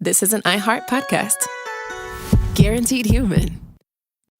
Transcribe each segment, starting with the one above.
this is an iHeart podcast. Guaranteed human.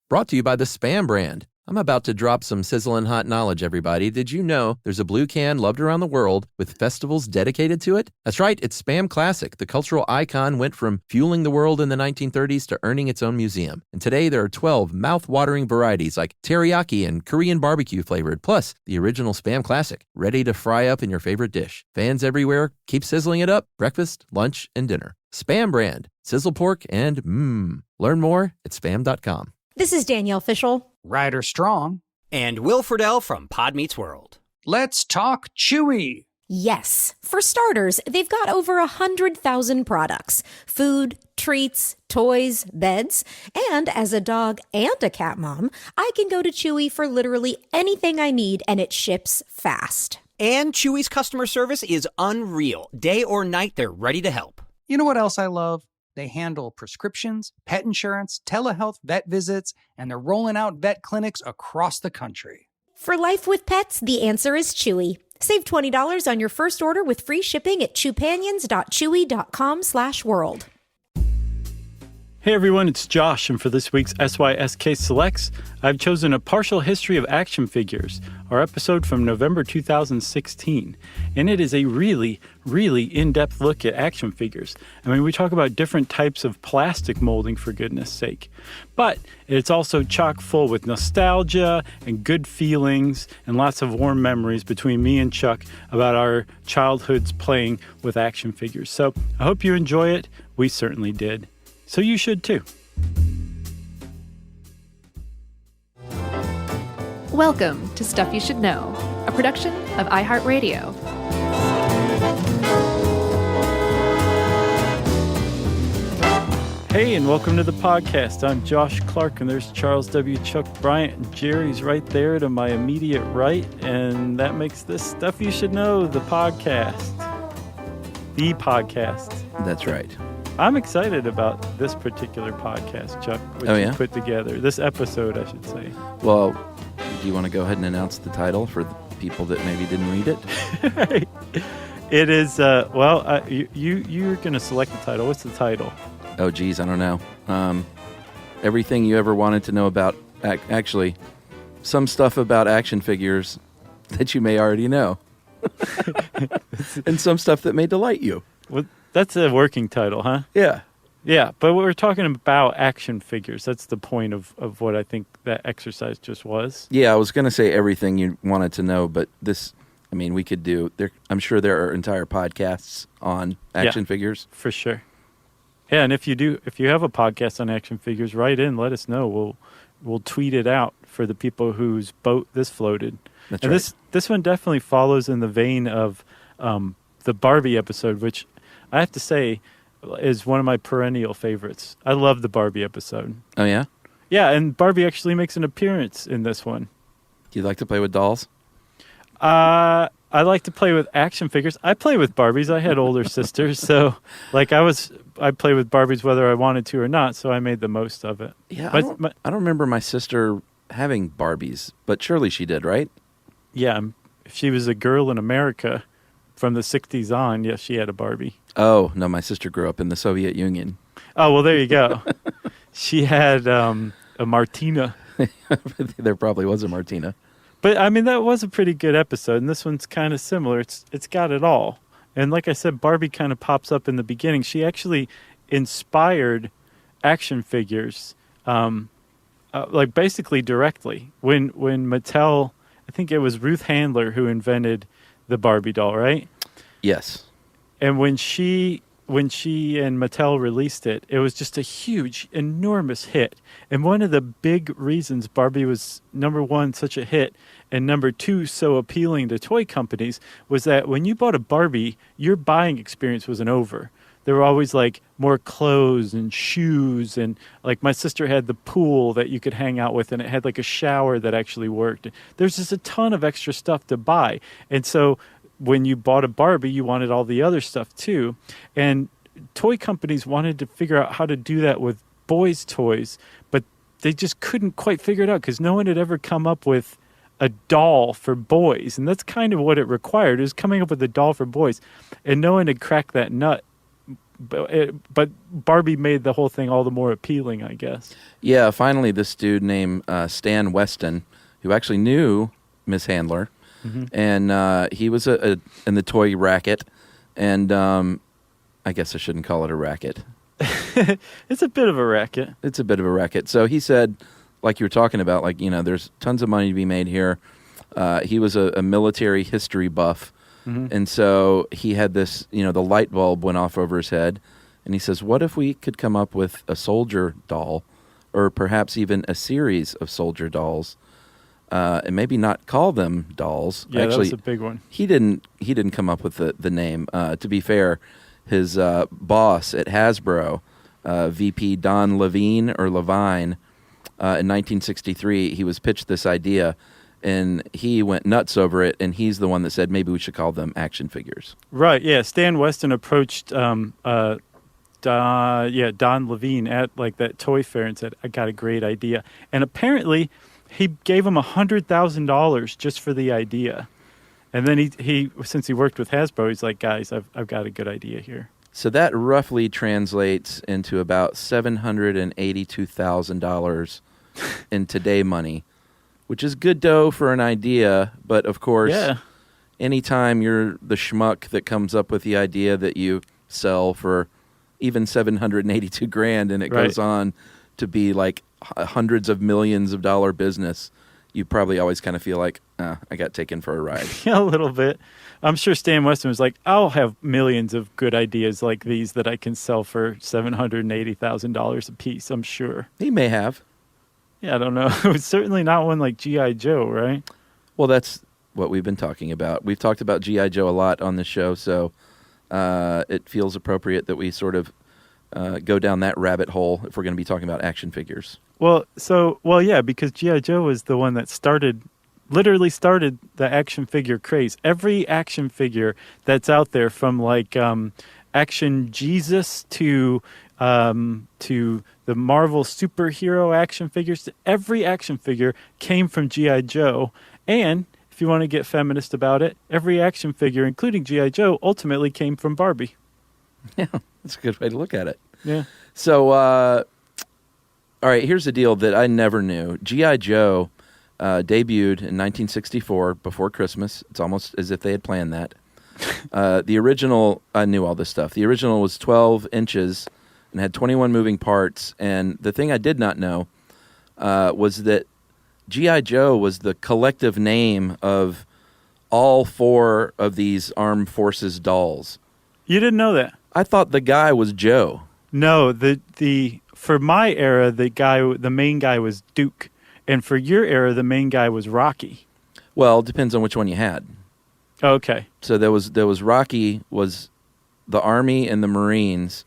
Brought to you by the Spam brand. I'm about to drop some sizzling hot knowledge, everybody. Did you know there's a blue can loved around the world with festivals dedicated to it? That's right, it's Spam Classic. The cultural icon went from fueling the world in the 1930s to earning its own museum. And today there are 12 mouth-watering varieties like teriyaki and Korean barbecue flavored, plus the original Spam Classic, ready to fry up in your favorite dish. Fans everywhere, keep sizzling it up, breakfast, lunch, and dinner. Spam brand, sizzle pork, and Learn more at spam.com. This is Danielle Fishel, Ryder Strong, and Will Friedle from Pod Meets World. Let's talk Chewy. Yes. For starters, they've got over 100,000 products. Food, treats, toys, beds. And as a dog and a cat mom, I can go to Chewy for literally anything I need, and it ships fast. And Chewy's customer service is unreal. Day or night, they're ready to help. You know what else I love? They handle prescriptions, pet insurance, telehealth, vet visits, and they're rolling out vet clinics across the country. For life with pets, the answer is Chewy. Save $20 on your first order with free shipping at chewpanions.chewy.com/world. Hey everyone, it's Josh, and for this week's SYSK Selects, I've chosen A Partial History of Action Figures, our episode from November 2016. And it is a really, really in-depth look at action figures. I mean, we talk about different types of plastic molding, for goodness sake. But it's also chock full with nostalgia and good feelings and lots of warm memories between me and Chuck about our childhoods playing with action figures. So I hope you enjoy it. We certainly did. So you should too. Welcome to Stuff You Should Know, a production of iHeartRadio. Hey, and welcome to the podcast. I'm Josh Clark, and there's Charles W. Chuck Bryant, and Jerry's right there to my immediate right, and that makes this Stuff You Should Know, the podcast. The podcast. That's right. I'm excited about this particular podcast, Chuck, which you put together. This episode, I should say. Well, do you want to go ahead and announce the title for the people that maybe didn't read it? It is, you're going to select the title. What's the title? Oh, geez, I don't know. Everything you ever wanted to know about, actually, some stuff about action figures that you may already know. And some stuff that may delight you. Well, that's a working title, huh? Yeah. Yeah, but we're talking about action figures. That's the point of what I think that exercise just was. Yeah, I was going to say everything you wanted to know, but this, I mean, we could do, I'm sure there are entire podcasts on action figures. For sure. Yeah, and if you have a podcast on action figures, write in, let us know. We'll tweet it out for the people whose boat this floated. That's and right. This one definitely follows in the vein of the Barbie episode, which I have to say is one of my perennial favorites. I love the Barbie episode. Oh, yeah? Yeah, and Barbie actually makes an appearance in this one. Do you like to play with dolls? I like to play with action figures. I play with Barbies. I had older sisters, so like I play with Barbies whether I wanted to or not, so I made the most of it. Yeah, I don't remember my sister having Barbies, but surely she did, right? Yeah, if she was a girl in America from the 60s on, yes, she had a Barbie. Oh, no, my sister grew up in the Soviet Union. Oh, well, there you go. She had a Martina. There probably was a Martina. But, I mean, that was a pretty good episode, and this one's kind of similar. It's got it all. And like I said, Barbie kind of pops up in the beginning. She actually inspired action figures, like basically directly. When Mattel, I think it was Ruth Handler who invented the Barbie doll, right? Yes. And when she and Mattel released it, it was just a huge, enormous hit. And one of the big reasons Barbie was, number one, such a hit, and number two, so appealing to toy companies, was that when you bought a Barbie, your buying experience wasn't over. There were always like more clothes and shoes, and like my sister had the pool that you could hang out with, and it had like a shower that actually worked. There's just a ton of extra stuff to buy. And so when you bought a Barbie, you wanted all the other stuff too. And toy companies wanted to figure out how to do that with boys' toys, but they just couldn't quite figure it out because no one had ever come up with a doll for boys. And that's kind of what it required, is coming up with a doll for boys. And no one had cracked that nut but Barbie made the whole thing all the more appealing, I guess. Yeah, finally, this dude named Stan Weston, who actually knew Miss Handler, and he was in the toy racket, and I guess I shouldn't call it a racket. It's a bit of a racket. It's a bit of a racket. So he said, like you were talking about, like, there's tons of money to be made here. He was a military history buff, and so he had this, the light bulb went off over his head, and he says, what if we could come up with a soldier doll, or perhaps even a series of soldier dolls, and maybe not call them dolls. Yeah, Actually, that was a big one. He didn't come up with the name. To be fair, his boss at Hasbro, VP Don Levine, in 1963, he was pitched this idea, and he went nuts over it, and he's the one that said maybe we should call them action figures. Right, yeah. Stan Weston approached Don Levine at like that toy fair and said, I got a great idea. And apparently he gave him $100,000 just for the idea. And then he since he worked with Hasbro, he's like, guys, I've got a good idea here. So that roughly translates into about $782,000 in today money, which is good dough for an idea. But of course, anytime you're the schmuck that comes up with the idea that you sell for even $782,000 and it goes on to be like hundreds of millions of dollar business, you probably always kind of feel like, I got taken for a ride. Yeah, a little bit. I'm sure Stan Weston was like, I'll have millions of good ideas like these that I can sell for $780,000 a piece, I'm sure. He may have. Yeah, I don't know. It was certainly not one like G.I. Joe, right? Well, that's what we've been talking about. We've talked about G.I. Joe a lot on the show, so it feels appropriate that we sort of go down that rabbit hole if we're going to be talking about action figures. Well, yeah, because G.I. Joe was the one that literally started the action figure craze. Every action figure that's out there, from like Action Jesus to the Marvel superhero action figures, every action figure came from G.I. Joe. And if you want to get feminist about it, every action figure, including G.I. Joe, ultimately came from Barbie. Yeah, that's a good way to look at it. Yeah. So, all right, here's the deal that I never knew. G.I. Joe debuted in 1964 before Christmas. It's almost as if they had planned that. The original, I knew all this stuff. The original was 12 inches and had 21 moving parts. And the thing I did not know was that G.I. Joe was the collective name of all four of these armed forces dolls. You didn't know that? I thought the guy was Joe. No, for my era, the main guy was Duke, and for your era, the main guy was Rocky. Well, it depends on which one you had. Okay. So there was Rocky was the Army and the Marines.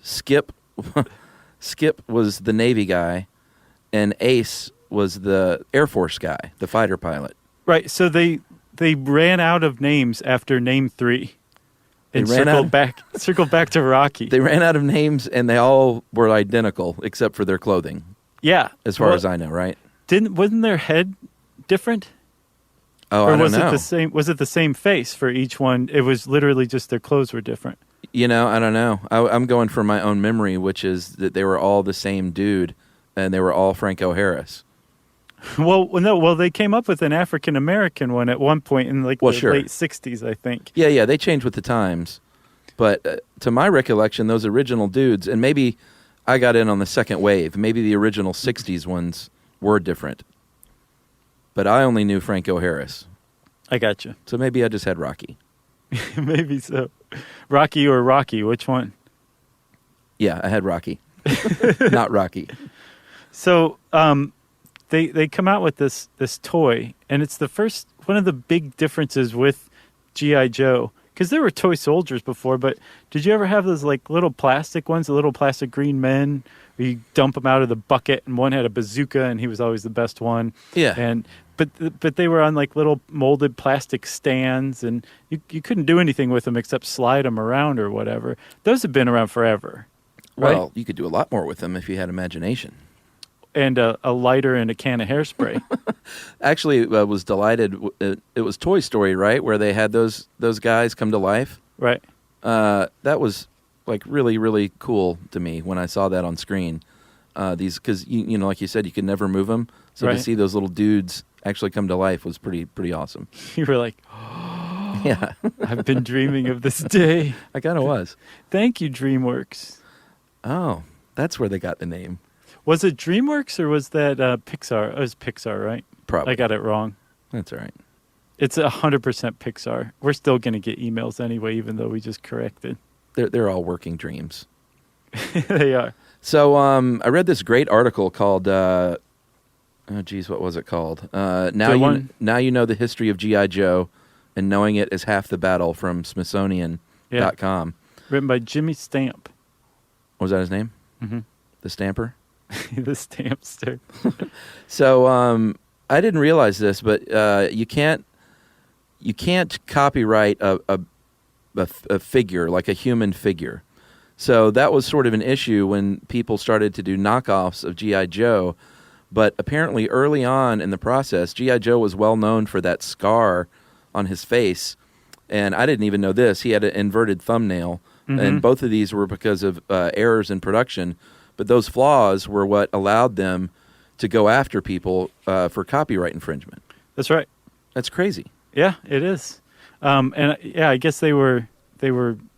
Skip was the Navy guy, and Ace was the Air Force guy, the fighter pilot. Right. So they ran out of names after name 3. And circled back to Rocky. They ran out of names, and they all were identical except for their clothing. Yeah, as far as I know, right? Wasn't their head different? Oh, or I don't was know. It the same? Was it the same face for each one? It was literally just their clothes were different. I don't know. I'm going for my own memory, which is that they were all the same dude, and they were all Franco Harris. Well, no. Well, they came up with an African American one at one point in late '60s, I think. Yeah, they changed with the times, but to my recollection, those original dudes, and maybe I got in on the second wave. Maybe the original '60s ones were different, but I only knew Franco Harris. I got you. So maybe I just had Rocky. Maybe so. Rocky or Rocky? Which one? Yeah, I had Rocky, not Rocky. So, They come out with this toy, and it's the first one of the big differences with G.I. Joe, because there were toy soldiers before, but did you ever have those like little plastic ones, the little plastic green men, where you dump them out of the bucket, and one had a bazooka, and he was always the best one. Yeah. But they were on like little molded plastic stands, and you couldn't do anything with them except slide them around or whatever. Those have been around forever. Right? Well, you could do a lot more with them if you had imagination. And a lighter and a can of hairspray. Actually, I was delighted. It was Toy Story, right, where they had those guys come to life. Right. That was like really, really cool to me when I saw that on screen. These, because you know, like you said, you could never move them. So Right. to see those little dudes actually come to life was pretty awesome. You were like, Yeah, I've been dreaming of this day. I kind of was. Thank you, DreamWorks. Oh, that's where they got the name. Was it DreamWorks or was that Pixar? It was Pixar, right? Probably. I got it wrong. That's all right. It's 100% Pixar. We're still going to get emails anyway, even though we just corrected. They're all working dreams. They are. So I read this great article called, what was it called? Now you know the history of G.I. Joe, and knowing it is half the battle, from Smithsonian.com. Written by Jimmy Stamp. Was that his name? Mm-hmm. The Stamper? The Stampster. So I didn't realize this, but you can't copyright a figure, like a human figure. So that was sort of an issue when people started to do knockoffs of G.I. Joe. But apparently early on in the process, G.I. Joe was well known for that scar on his face. And I didn't even know this. He had an inverted thumbnail. Mm-hmm. And both of these were because of errors in production. But those flaws were what allowed them to go after people for copyright infringement. That's right. That's crazy. Yeah, it is. I guess they were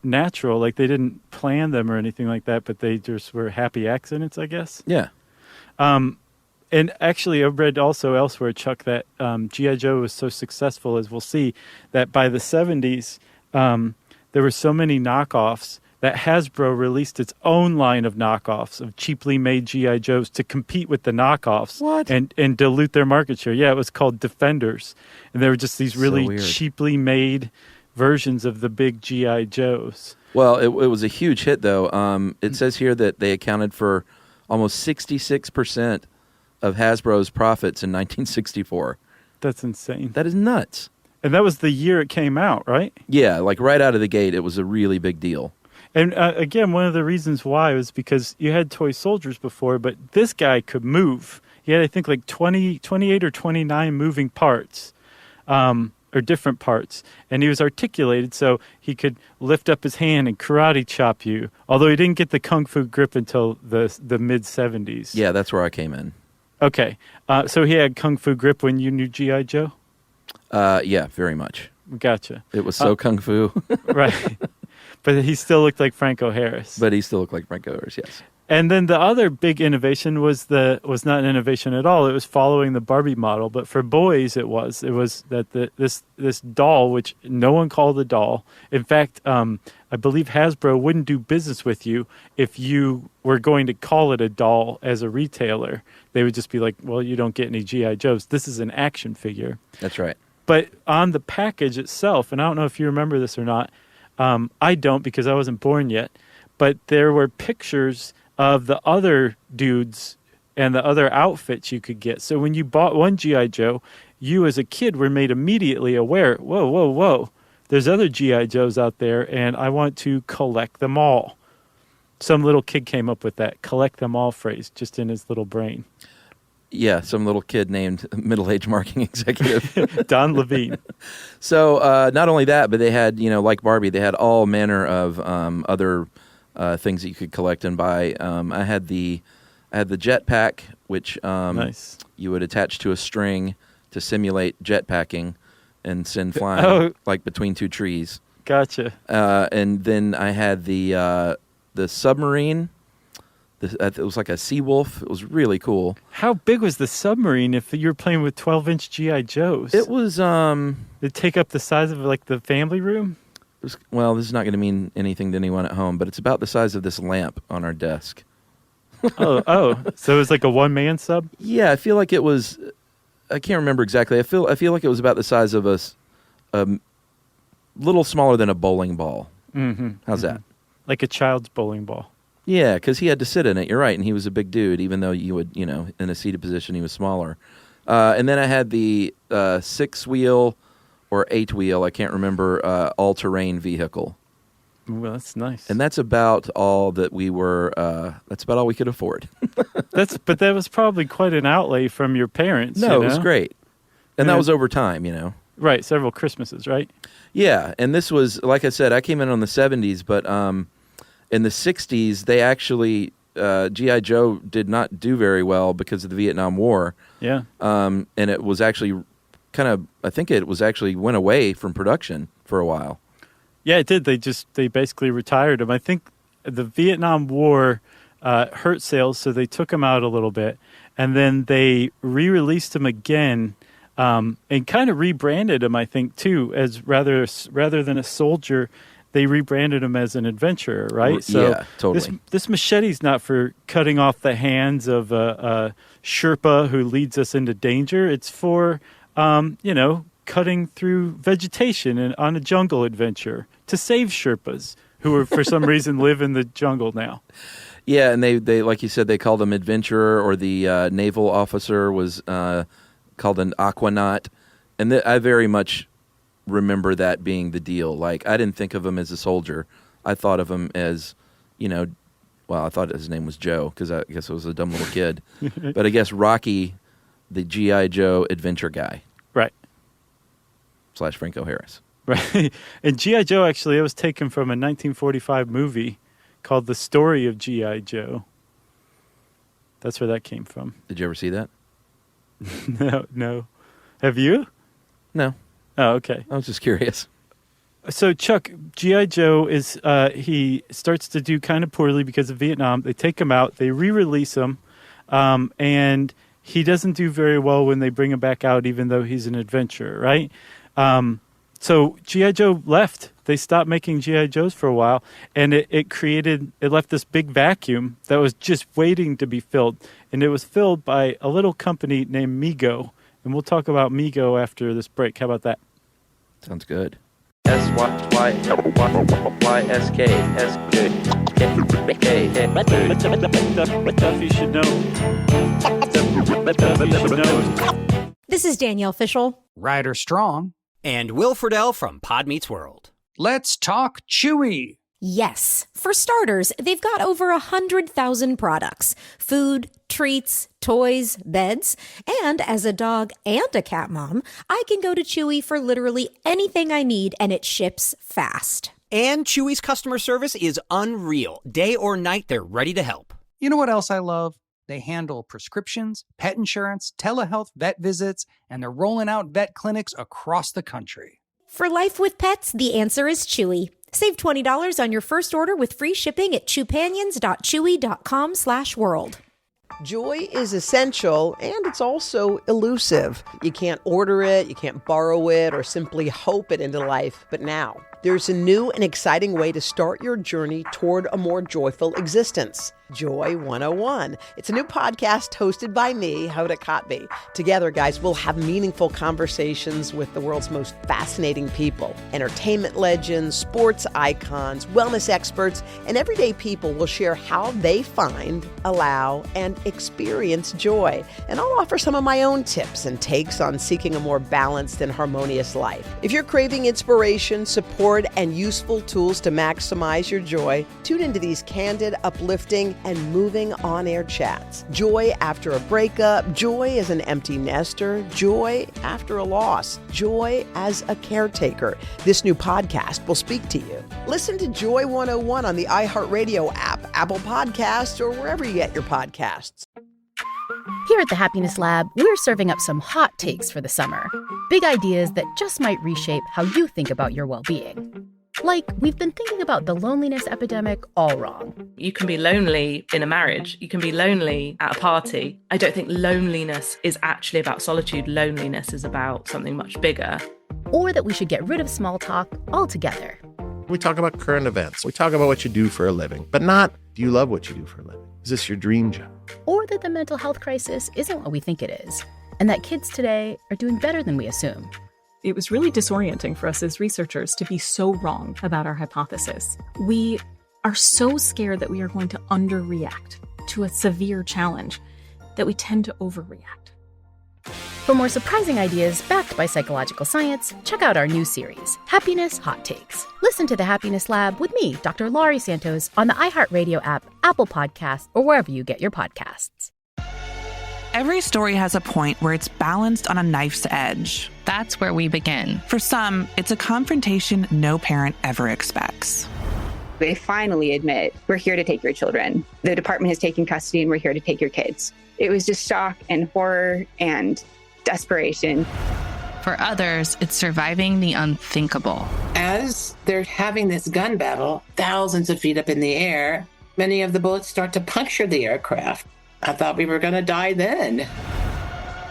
natural. Like, they didn't plan them or anything like that, but they just were happy accidents, I guess. Yeah. And actually, I've read also elsewhere, Chuck, that G.I. Joe was so successful, as we'll see, that by the 70s, there were so many knockoffs that Hasbro released its own line of knockoffs of cheaply made G.I. Joes to compete with the knockoffs. What? And dilute their market share. Yeah, it was called Defenders. And they were just these really weird. cheaply made versions of the big G.I. Joes. Well, it was a huge hit, though. It says here that they accounted for almost 66% of Hasbro's profits in 1964. That's insane. That is nuts. And that was the year it came out, right? Yeah, like right out of the gate, it was a really big deal. And again, one of the reasons why was because you had toy soldiers before, but this guy could move. He had, I think, like 28 or 29 moving parts, or different parts. And he was articulated, so he could lift up his hand and karate chop you, although he didn't get the kung fu grip until the mid-70s. Yeah, that's where I came in. Okay. So he had kung fu grip when you knew G.I. Joe? Yeah, very much. Gotcha. It was so kung fu. Right. But he still looked like Franco Harris. But he still looked like Franco Harris, yes. And then the other big innovation was not an innovation at all. It was following the Barbie model, but for boys it was that this doll, which no one called a doll. In fact, I believe Hasbro wouldn't do business with you if you were going to call it a doll as a retailer. They would just be like, "Well, you don't get any G.I. Joes. This is an action figure." That's right. But on the package itself, and I don't know if you remember this or not. I don't, because I wasn't born yet. But there were pictures of the other dudes and the other outfits you could get. So when you bought one G.I. Joe, you as a kid were made immediately aware, whoa, there's other G.I. Joes out there, and I want to collect them all. Some little kid came up with that collect them all phrase just in his little brain. Yeah, some little kid named middle-aged marketing executive. Don Levine. So not only that, but they had, like Barbie, they had all manner of other things that you could collect and buy. I had the jetpack, which nice. You would attach to a string to simulate jetpacking and send flying like between two trees. Gotcha. And then I had the submarine. It was like a sea wolf. It was really cool. How big was the submarine if you were playing with 12-inch G.I. Joes? It was... It'd take up the size of like the family room? Well, this is not going to mean anything to anyone at home, but it's about the size of this lamp on our desk. Oh. So it was like a one-man sub? Yeah, I feel like it was... I can't remember exactly. I feel like it was about the size of a little smaller than a bowling ball. Mm-hmm. How's that? Like a child's bowling ball. Yeah, because he had to sit in it. You're right, and he was a big dude, even though you would, in a seated position, he was smaller. And then I had the 6-wheel or 8-wheel, I can't remember, all-terrain vehicle. Well, that's nice. And that's about all that we were. That's about all we could afford. But that was probably quite an outlay from your parents. No, it was great, and that was over time. Right, several Christmases, right? Yeah, and this was, like I said, I came in on the 70s, but in the 60s, they actually, G.I. Joe did not do very well because of the Vietnam War. Yeah. And it was actually I think it was actually went away from production for a while. Yeah, it did. They basically retired him. I think the Vietnam War hurt sales, so they took him out a little bit. And then they re-released him again and kind of rebranded him, I think, too, as rather than a soldier, they rebranded him as an adventurer, right? So yeah, totally. This machete's not for cutting off the hands of a Sherpa who leads us into danger. It's for, cutting through vegetation and on a jungle adventure to save Sherpas who are, for some reason, live in the jungle now. Yeah, and they like you said, they called him adventurer, or the naval officer was called an aquanaut. And I very much remember that being the deal. Like, I didn't think of him as a soldier. I thought of him as, I thought his name was Joe because I guess I was a dumb little kid. But I guess Rocky, the G.I. Joe adventure guy. Right. / Franco Harris. Right. And G.I. Joe, actually, it was taken from a 1945 movie called The Story of G.I. Joe. That's where that came from. Did you ever see that? No. Have you? No. Oh, okay. I was just curious. So, Chuck, G.I. Joe is, he starts to do kind of poorly because of Vietnam. They take him out. They re-release him. And he doesn't do very well when they bring him back out, even though he's an adventurer, right? So G.I. Joe left. They stopped making G.I. Joes for a while, and it left this big vacuum that was just waiting to be filled. And it was filled by a little company named Mego. And we'll talk about Mego after this break. How about that? Sounds good. Stuff you should know. This is Danielle Fishel. Ryder Strong. And Will Friedle from Pod Meets World. Let's talk Chewy. Yes. For starters, they've got over 100,000 products. Food, treats, toys, beds. And as a dog and a cat mom, I can go to Chewy for literally anything I need, and it ships fast. And Chewy's customer service is unreal. Day or night, they're ready to help. You know what else I love? They handle prescriptions, pet insurance, telehealth, vet visits, and they're rolling out vet clinics across the country. For life with pets, the answer is Chewy. Save $20 on your first order with free shipping at chewpanions.chewy.com/world. Joy is essential, and it's also elusive. You can't order it, you can't borrow it, or simply hope it into life. But now, there's a new and exciting way to start your journey toward a more joyful existence. Joy 101. It's a new podcast hosted by me, Hoda Kotb. Together, guys, we'll have meaningful conversations with the world's most fascinating people. Entertainment legends, sports icons, wellness experts, and everyday people will share how they find, allow, and experience joy. And I'll offer some of my own tips and takes on seeking a more balanced and harmonious life. If you're craving inspiration, support, and useful tools to maximize your joy, tune into these candid, uplifting, and moving on-air chats. Joy after a breakup, joy as an empty nester, joy after a loss, joy as a caretaker. This new podcast will speak to you. Listen to Joy 101 on the iHeartRadio app, Apple Podcasts, or wherever you get your podcasts. Here at the Happiness Lab, we're serving up some hot takes for the summer. Big ideas that just might reshape how you think about your well-being. Like, we've been thinking about the loneliness epidemic all wrong. You can be lonely in a marriage. You can be lonely at a party. I don't think loneliness is actually about solitude. Loneliness is about something much bigger. Or that we should get rid of small talk altogether. We talk about current events. We talk about what you do for a living, but not, do you love what you do for a living? Is this your dream job? Or that the mental health crisis isn't what we think it is, and that kids today are doing better than we assume. It was really disorienting for us as researchers to be so wrong about our hypothesis. We are so scared that we are going to underreact to a severe challenge that we tend to overreact. For more surprising ideas backed by psychological science, check out our new series, Happiness Hot Takes. Listen to the Happiness Lab with me, Dr. Laurie Santos, on the iHeartRadio app, Apple Podcasts, or wherever you get your podcasts. Every story has a point where it's balanced on a knife's edge. That's where we begin. For some, it's a confrontation no parent ever expects. They finally admit, we're here to take your children. The department has taken custody and we're here to take your kids. It was just shock and horror and desperation. For others, it's surviving the unthinkable. As they're having this gun battle, thousands of feet up in the air, many of the bullets start to puncture the aircraft. I thought we were going to die then.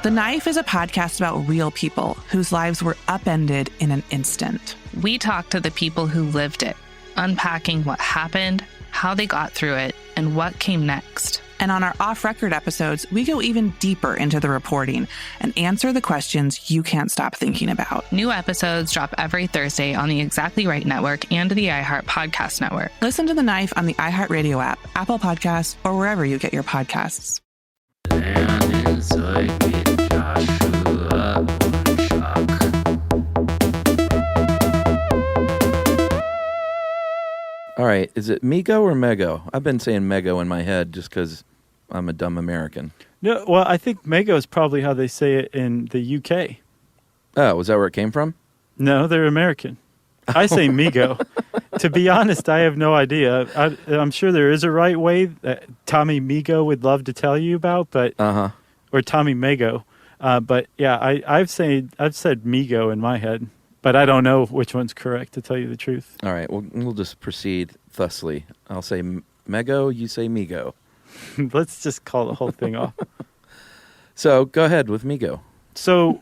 The Knife is a podcast about real people whose lives were upended in an instant. We talk to the people who lived it, unpacking what happened, how they got through it, and what came next. And on our off-record episodes, we go even deeper into the reporting and answer the questions you can't stop thinking about. New episodes drop every Thursday on the Exactly Right Network and the iHeart Podcast Network. Listen to The Knife on the iHeartRadio app, Apple Podcasts, or wherever you get your podcasts. All right, is it Mego or Mego? I've been saying Mego in my head just because I'm a dumb American. No, well, I think Mego is probably how they say it in the UK. Oh, was that where it came from? No, they're American. I say Mego. To be honest, I have no idea. I'm sure there is a right way that Tommy Mego would love to tell you about, but or Tommy Mego. But yeah, I've said Mego in my head. But I don't know which one's correct, to tell you the truth. All right, well, we'll just proceed thusly. I'll say Mego, you say Mego. Let's just call the whole thing off. So go ahead with Mego. So,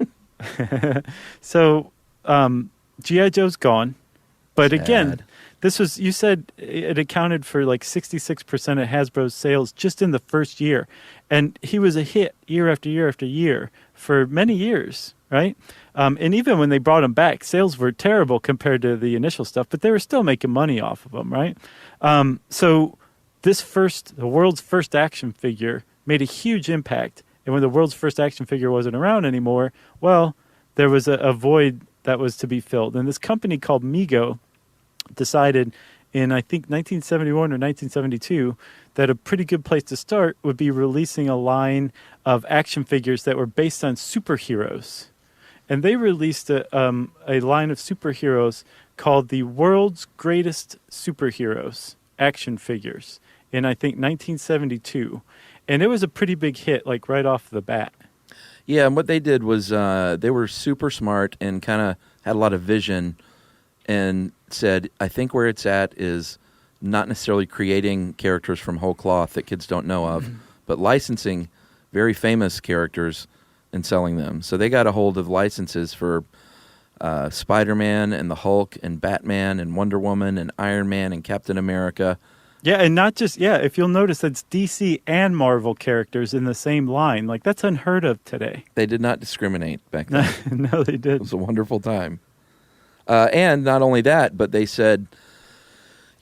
G.I. Joe's gone. But again, this was, you said it accounted for like 66% of Hasbro's sales just in the first year. And he was a hit year after year after year for many years, right? And even when they brought him back, sales were terrible compared to the initial stuff, but they were still making money off of them, right? So the world's first action figure made a huge impact. And when the world's first action figure wasn't around anymore, well, there was a void that was to be filled. And this company called Mego decided in, I think, 1971 or 1972, that a pretty good place to start would be releasing a line of action figures that were based on superheroes. And they released a line of superheroes called the World's Greatest Superheroes action figures in, I think, 1972. And it was a pretty big hit, like right off the bat. Yeah, and what they did was they were super smart and kind of had a lot of vision and said, I think where it's at is not necessarily creating characters from whole cloth that kids don't know of, but licensing very famous characters and selling them. So they got a hold of licenses for Spider-Man and the Hulk and Batman and Wonder Woman and Iron Man and Captain America. Yeah, and not just, if you'll notice, it's DC and Marvel characters in the same line. Like, that's unheard of today. They did not discriminate back then. No, they did. It was a wonderful time. And not only that, but they said,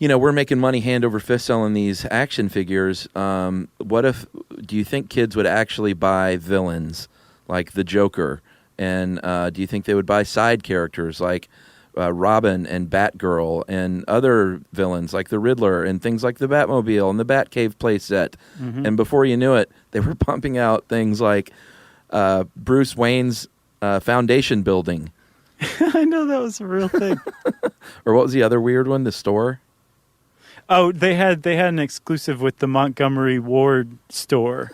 we're making money hand over fist selling these action figures. Do you think kids would actually buy villains like the Joker? And do you think they would buy side characters like Robin and Batgirl and other villains like the Riddler and things like the Batmobile and the Batcave playset? Mm-hmm. And before you knew it, they were pumping out things like Bruce Wayne's foundation building. I know that was a real thing. Or what was the other weird one? The store? Oh, they had an exclusive with the Montgomery Ward store.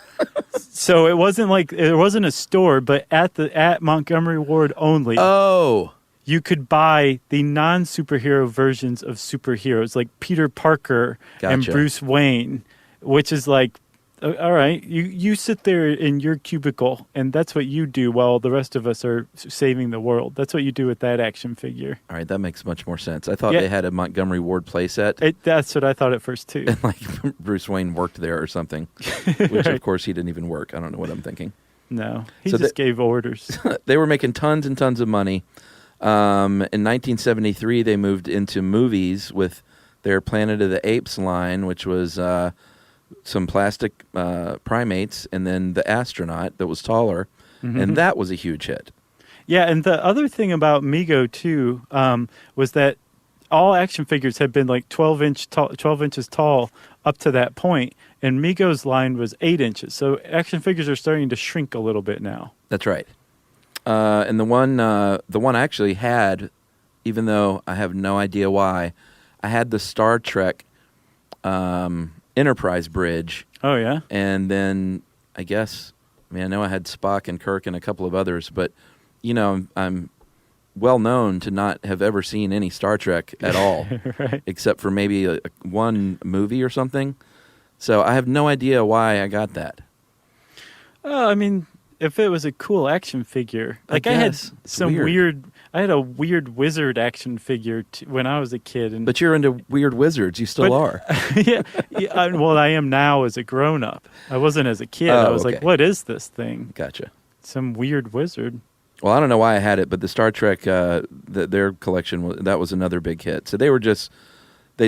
So it wasn't a store, but at Montgomery Ward only. Oh. You could buy the non-superhero versions of superheroes like Peter Parker and Bruce Wayne, which is like, all right, you sit there in your cubicle and that's what you do while the rest of us are saving the world. That's what you do with that action figure. All right, that makes much more sense. I thought they had a Montgomery Ward playset. That's what I thought at first too. And like Bruce Wayne worked there or something, which right. Of course he didn't even work. I don't know what I'm thinking. No, he just gave orders. They were making tons and tons of money. In 1973, they moved into movies with their Planet of the Apes line, which was some plastic primates, and then the astronaut that was taller, and that was a huge hit. Yeah, and the other thing about Mego, too, was that all action figures had been like 12 inches tall up to that point, and Mego's line was 8 inches. So action figures are starting to shrink a little bit now. That's right. And the one I actually had, even though I have no idea why, I had the Star Trek Enterprise bridge. Oh, yeah? And then I guess, I know I had Spock and Kirk and a couple of others, but, I'm well known to not have ever seen any Star Trek at all, right. except for maybe one movie or something. So I have no idea why I got that. If it was a cool action figure, I had I had a weird wizard action figure when I was a kid. But you're into weird wizards. You still are. yeah. Well, I am now as a grown up. I wasn't as a kid. I was like, what is this thing? Gotcha. Some weird wizard. Well, I don't know why I had it, but the Star Trek, their collection, that was another big hit. So they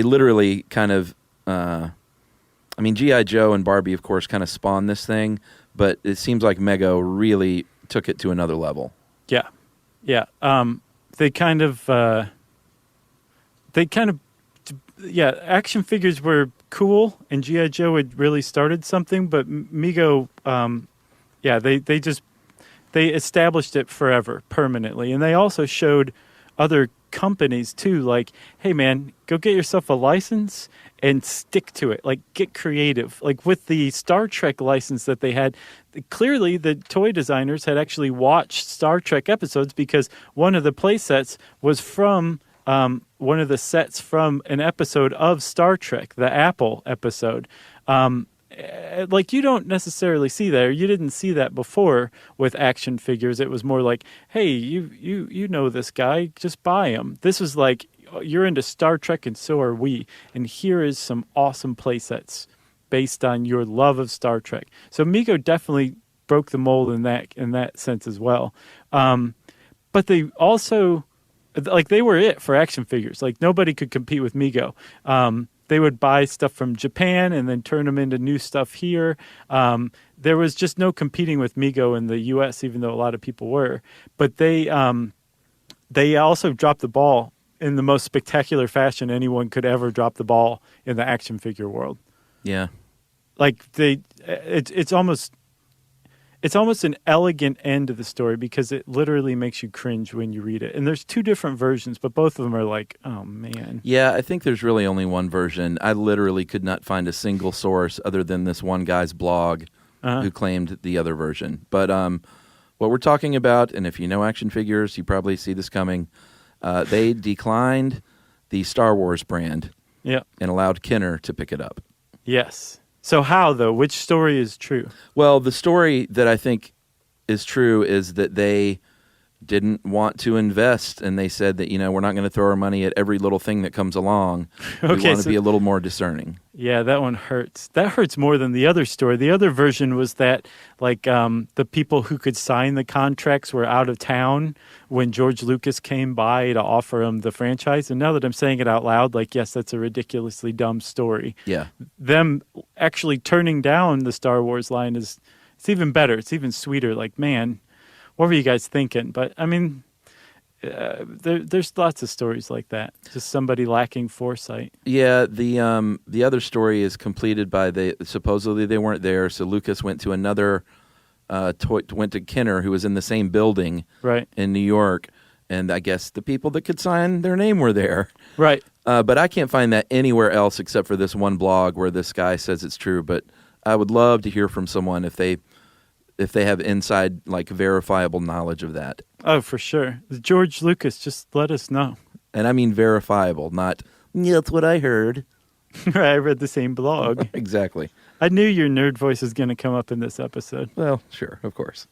literally kind of, G.I. Joe and Barbie, of course, kind of spawned this thing, but it seems like Mego really took it to another level. Yeah. Yeah. Action figures were cool, and G.I. Joe had really started something, but Mego, they established it forever, permanently. And they also showed other companies, too, like, hey, man, go get yourself a license and stick to it. Like, get creative. Like, with the Star Trek license that they had, clearly the toy designers had actually watched Star Trek episodes because one of the play sets was from one of the sets from an episode of Star Trek, the Apple episode. You don't necessarily see that, or you didn't see that before with action figures. It was more like, hey, you know this guy, just buy him. This was like, you're into Star Trek and so are we, and here is some awesome play sets based on your love of Star Trek. So Mego definitely broke the mold in that sense as well. But they also, they were it for action figures. Like, nobody could compete with Mego. They would buy stuff from Japan and then turn them into new stuff here. There was just no competing with Mego in the U.S., even though a lot of people were. But they also dropped the ball in the most spectacular fashion anyone could ever drop the ball in the action figure world. Yeah. It's almost an elegant end to the story because it literally makes you cringe when you read it. And there's two different versions, but both of them are like, oh, man. Yeah, I think there's really only one version. I literally could not find a single source other than this one guy's blog who claimed the other version. But what we're talking about, and if you know action figures, you probably see this coming, they declined the Star Wars brand and allowed Kenner to pick it up. Yes. So how, though? Which story is true? Well, the story that I think is true is that they didn't want to invest, and they said that, we're not going to throw our money at every little thing that comes along. We want to be a little more discerning. Yeah, that one hurts. That hurts more than the other story. The other version was that, the people who could sign the contracts were out of town when George Lucas came by to offer him the franchise. And now that I'm saying it out loud, yes, that's a ridiculously dumb story. Yeah. them actually turning down the Star Wars line it's even better. It's even sweeter. Man, what were you guys thinking? But there's lots of stories like that. Just somebody lacking foresight. Yeah, the other story is completed by supposedly they weren't there, so Lucas went to another went to Kenner, who was in the same building in New York, and I guess the people that could sign their name were there. Right. But I can't find that anywhere else except for this one blog where this guy says it's true. But I would love to hear from someone if they have inside, verifiable knowledge of that. Oh, for sure. George Lucas, just let us know. And I mean verifiable, not, that's what I heard. I read the same blog. Exactly. I knew your nerd voice was going to come up in this episode. Well, sure, of course.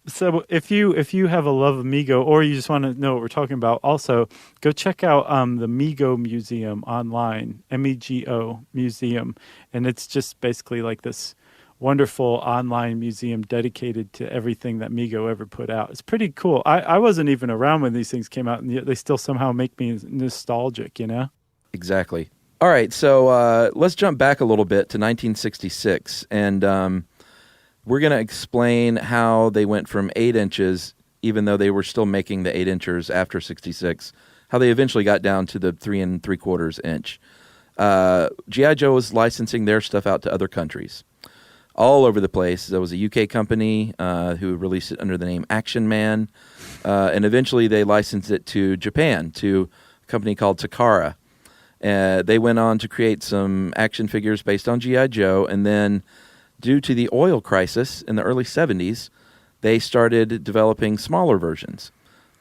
So if you have a love of Mego, or you just want to know what we're talking about, also go check out the Mego Museum online, MEGO Museum, and it's just basically this wonderful online museum dedicated to everything that Mego ever put out. It's pretty cool. I wasn't even around when these things came out, and yet they still somehow make me nostalgic, Exactly. All right, so let's jump back a little bit to 1966, and we're going to explain how they went from 8 inches, even though they were still making the 8 inches after 66, how they eventually got down to the 3 3/4 inch. G.I. Joe was licensing their stuff out to other countries, all over the place. There was a UK company who released it under the name Action Man, and eventually they licensed it to Japan, to a company called Takara. They went on to create some action figures based on G.I. Joe, and then due to the oil crisis in the early 70s, they started developing smaller versions.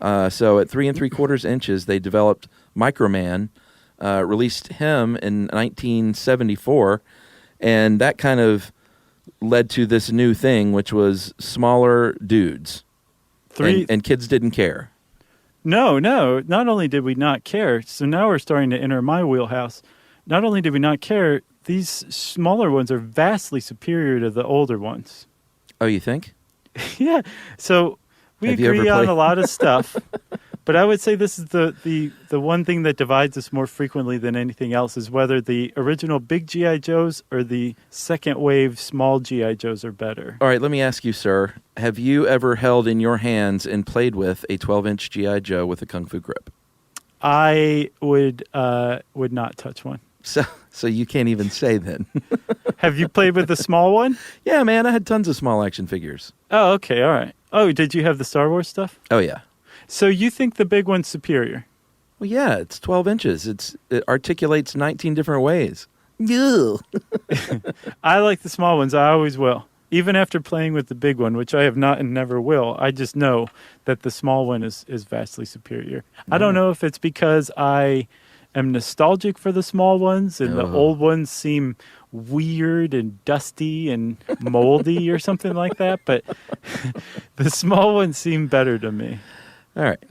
So at 3 3/4 inches, they developed Microman, released him in 1974, and that kind of led to this new thing, which was smaller dudes. And kids didn't care. No. Not only did we not care, so now we're starting to enter my wheelhouse. Not only did we not care, these smaller ones are vastly superior to the older ones. Oh, you think? Yeah. So we agree on a lot of stuff. But I would say this is the one thing that divides us more frequently than anything else is whether the original big G.I. Joes or the second wave small G.I. Joes are better. All right, let me ask you, sir. Have you ever held in your hands and played with a 12-inch G.I. Joe with a Kung Fu grip? I would not touch one. So you can't even say then. Have you played with the small one? Yeah, man. I had tons of small action figures. Oh, okay. All right. Oh, did you have the Star Wars stuff? Oh, yeah. So you think the big one's superior? Well, yeah, it's 12 inches. It articulates 19 different ways. Ew. I like the small ones. I always will. Even after playing with the big one, which I have not and never will, I just know that the small one is vastly superior. I don't know if it's because I am nostalgic for the small ones and the old ones seem weird and dusty and moldy or something like that, but the small ones seem better to me. All right.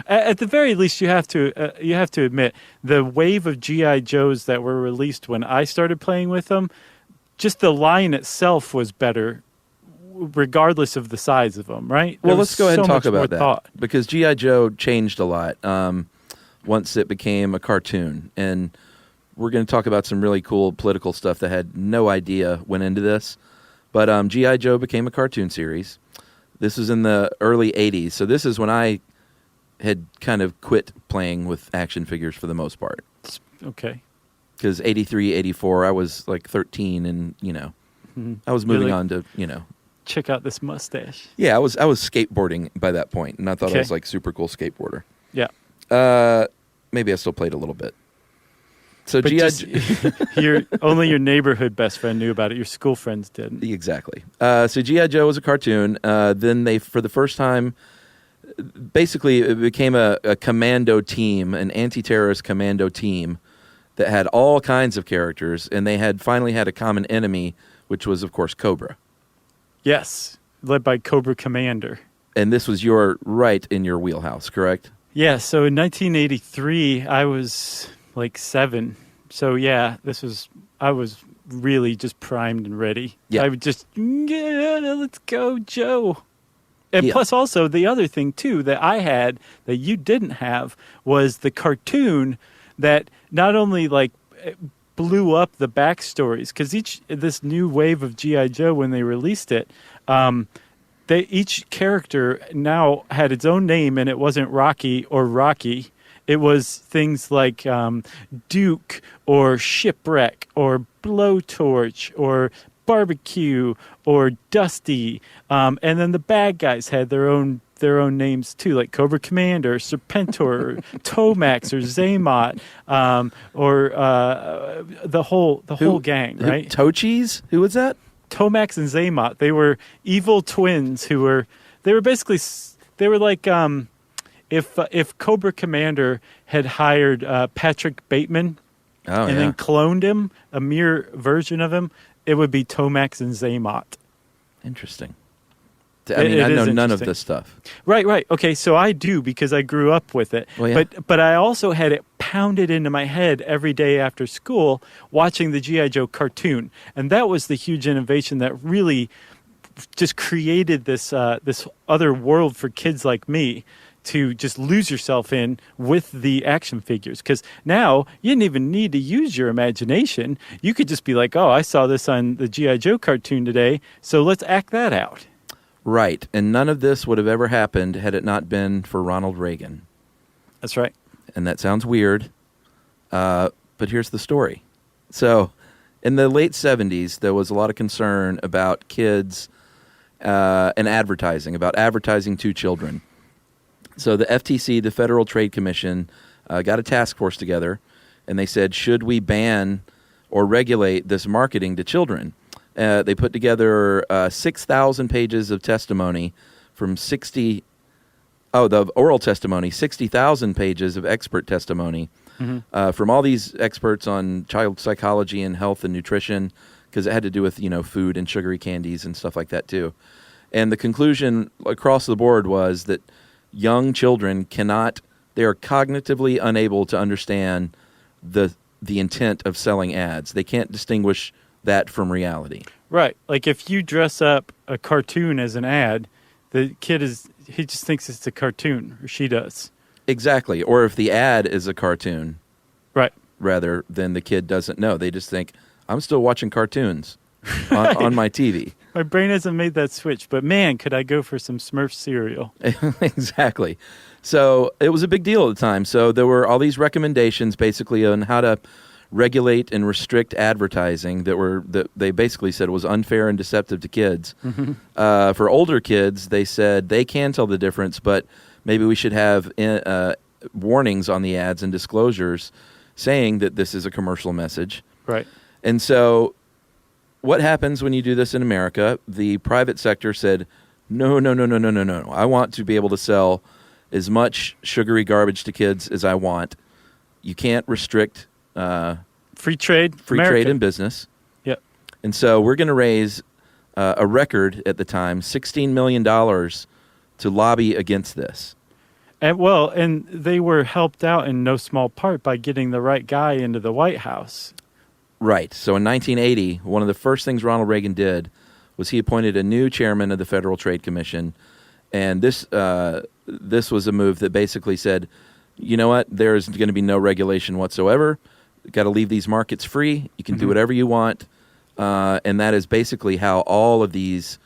At the very least, you have to admit the wave of G.I. Joes that were released when I started playing with them, just the line itself was better, regardless of the size of them. Right? Well, let's go ahead and talk about that because G.I. Joe changed a lot once it became a cartoon, and we're going to talk about some really cool political stuff that had no idea went into this. But G.I. Joe became a cartoon series. This was in the early 80s, so this is when I had kind of quit playing with action figures for the most part. Okay. Because 83, 84, I was like 13 and, I was moving on to, check out this mustache. Yeah, I was skateboarding by that point, and I thought I was like super cool skateboarder. Yeah. Maybe I still played a little bit. So only your neighborhood best friend knew about it. Your school friends didn't. Exactly. So G.I. Joe was a cartoon. Then they, for the first time, basically it became a commando team, an anti-terrorist commando team that had all kinds of characters, and they had finally had a common enemy, which was, of course, Cobra. Yes, led by Cobra Commander. And this was right in your wheelhouse, correct? Yeah, so in 1983, I was like 7. So yeah, I was really just primed and ready. Yeah. I would just, let's go, Joe. And plus also the other thing too that I had that you didn't have was the cartoon that not only like blew up the backstories, because this new wave of G.I. Joe, when they released it, each character now had its own name, and it wasn't Rocky or Rocky. It was things like Duke or Shipwreck or Blowtorch or Barbecue or Dusty, and then the bad guys had their own names too, like Cobra Commander, Serpentor, or Tomax, or Zaymot, or the whole gang, right? Tochis? Who was that? Tomax and Zaymot. They were evil twins they were like if Cobra Commander had hired Patrick Bateman then cloned him, a mere version of him, it would be Tomax and Zaymot. Interesting. I mean, I know none of this stuff. Right. Okay, so I do because I grew up with it. Well, yeah. But I also had it pounded into my head every day after school watching the G.I. Joe cartoon. And that was the huge innovation that really just created this other world for kids like me to just lose yourself in with the action figures. Because now you didn't even need to use your imagination. You could just be like, oh, I saw this on the G.I. Joe cartoon today, so let's act that out. Right, and none of this would have ever happened had it not been for Ronald Reagan. That's right. And that sounds weird, but here's the story. So in the late 70s, there was a lot of concern about kids and advertising, about advertising to children. So the FTC, the Federal Trade Commission, got a task force together, and they said, should we ban or regulate this marketing to children? They put together 6,000 pages of testimony from the oral testimony, 60,000 pages of expert testimony from all these experts on child psychology and health and nutrition, because it had to do with, food and sugary candies and stuff like that too. And the conclusion across the board was that young children they are cognitively unable to understand the intent of selling ads. They can't distinguish that from reality. Right. Like if you dress up a cartoon as an ad, the kid he just thinks it's a cartoon, or she does. Exactly. Or if the ad is a cartoon. Right. Rather than the kid doesn't know. They just think, I'm still watching cartoons on my TV. My brain hasn't made that switch, but man, could I go for some Smurf cereal. Exactly. So it was a big deal at the time. So there were all these recommendations basically on how to regulate and restrict advertising that they basically said was unfair and deceptive to kids. For older kids, they said they can tell the difference, but maybe we should have warnings on the ads and disclosures saying that this is a commercial message. Right. And so what happens when you do this in America? The private sector said, no. I want to be able to sell as much sugary garbage to kids as I want. You can't restrict free trade in business. Yep. And so we're going to raise a record at the time, $16 million to lobby against this. And they were helped out in no small part by getting the right guy into the White House. Right. So in 1980, one of the first things Ronald Reagan did was he appointed a new chairman of the Federal Trade Commission. And this was a move that basically said, you know what, there's going to be no regulation whatsoever. Got to leave these markets free. You can do whatever you want. And that is basically how all of these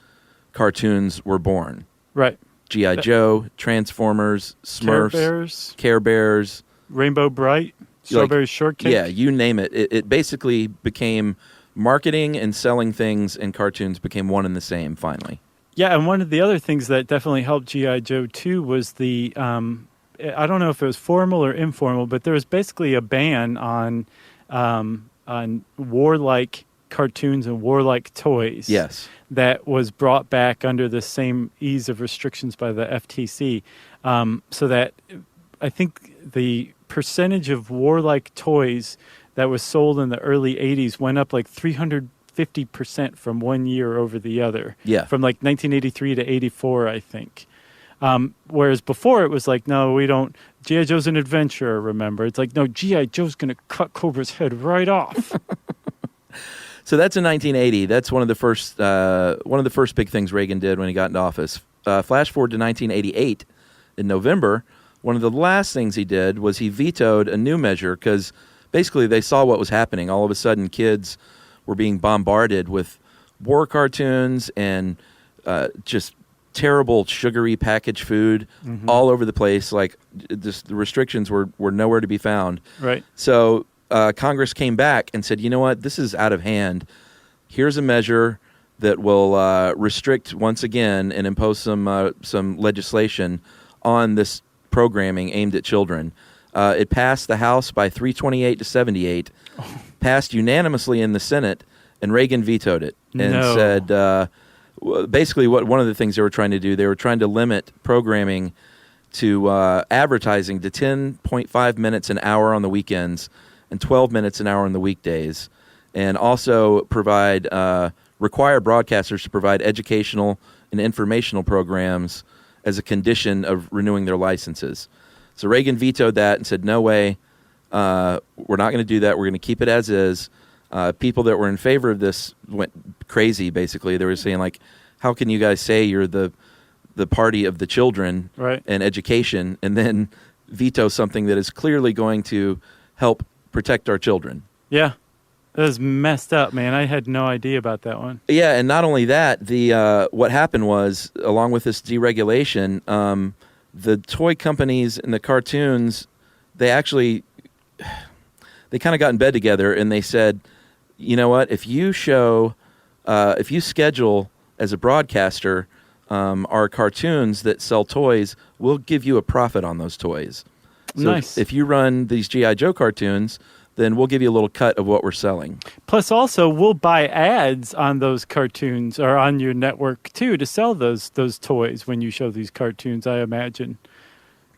cartoons were born. Right. G.I. Joe, Transformers, Smurfs, Care Bears, Rainbow Bright, Strawberry Shortcake. Yeah, you name it. It basically became marketing and selling things, and cartoons became one and the same finally. Yeah, and one of the other things that definitely helped G.I. Joe too was the I don't know if it was formal or informal, but there was basically a ban on warlike cartoons and warlike toys. Yes. That was brought back under the same ease of restrictions by the FTC. So that I think the percentage of warlike toys that was sold in the early 80s went up like 350% from one year over the other. Yeah. From like 1983 to 84, I think. Whereas before it was like, no, we don't. G.I. Joe's an adventurer, remember? It's like, no, G.I. Joe's going to cut Cobra's head right off. So that's in 1980. That's one of the first big things Reagan did when he got into office. Flash forward to 1988 in November. One of the last things he did was he vetoed a new measure because basically they saw what was happening. All of a sudden, kids were being bombarded with war cartoons and just terrible sugary packaged food all over the place. Like the restrictions were nowhere to be found. Right. So Congress came back and said, you know what, this is out of hand. Here's a measure that will restrict once again and impose some legislation on this programming aimed at children. It passed the House by 328 to 78, passed unanimously in the Senate, and Reagan vetoed it and said basically one of the things they were trying to do, they were trying to limit programming to advertising to 10.5 minutes an hour on the weekends and 12 minutes an hour on the weekdays, and also require broadcasters to provide educational and informational programs as a condition of renewing their licenses. So Reagan vetoed that and said, no way, we're not going to do that. We're going to keep it as is. People that were in favor of this went crazy, basically. They were saying, like, how can you guys say you're the party of the children and education and then veto something that is clearly going to help protect our children? Yeah. That was messed up, man. I had no idea about that one. Yeah, and not only that, what happened was, along with this deregulation, the toy companies and the cartoons, they kind of got in bed together and they said, you know what, if you schedule as a broadcaster our cartoons that sell toys, we'll give you a profit on those toys. So nice. If you run these G.I. Joe cartoons, then we'll give you a little cut of what we're selling. Plus, also, we'll buy ads on those cartoons or on your network, too, to sell those toys when you show these cartoons, I imagine.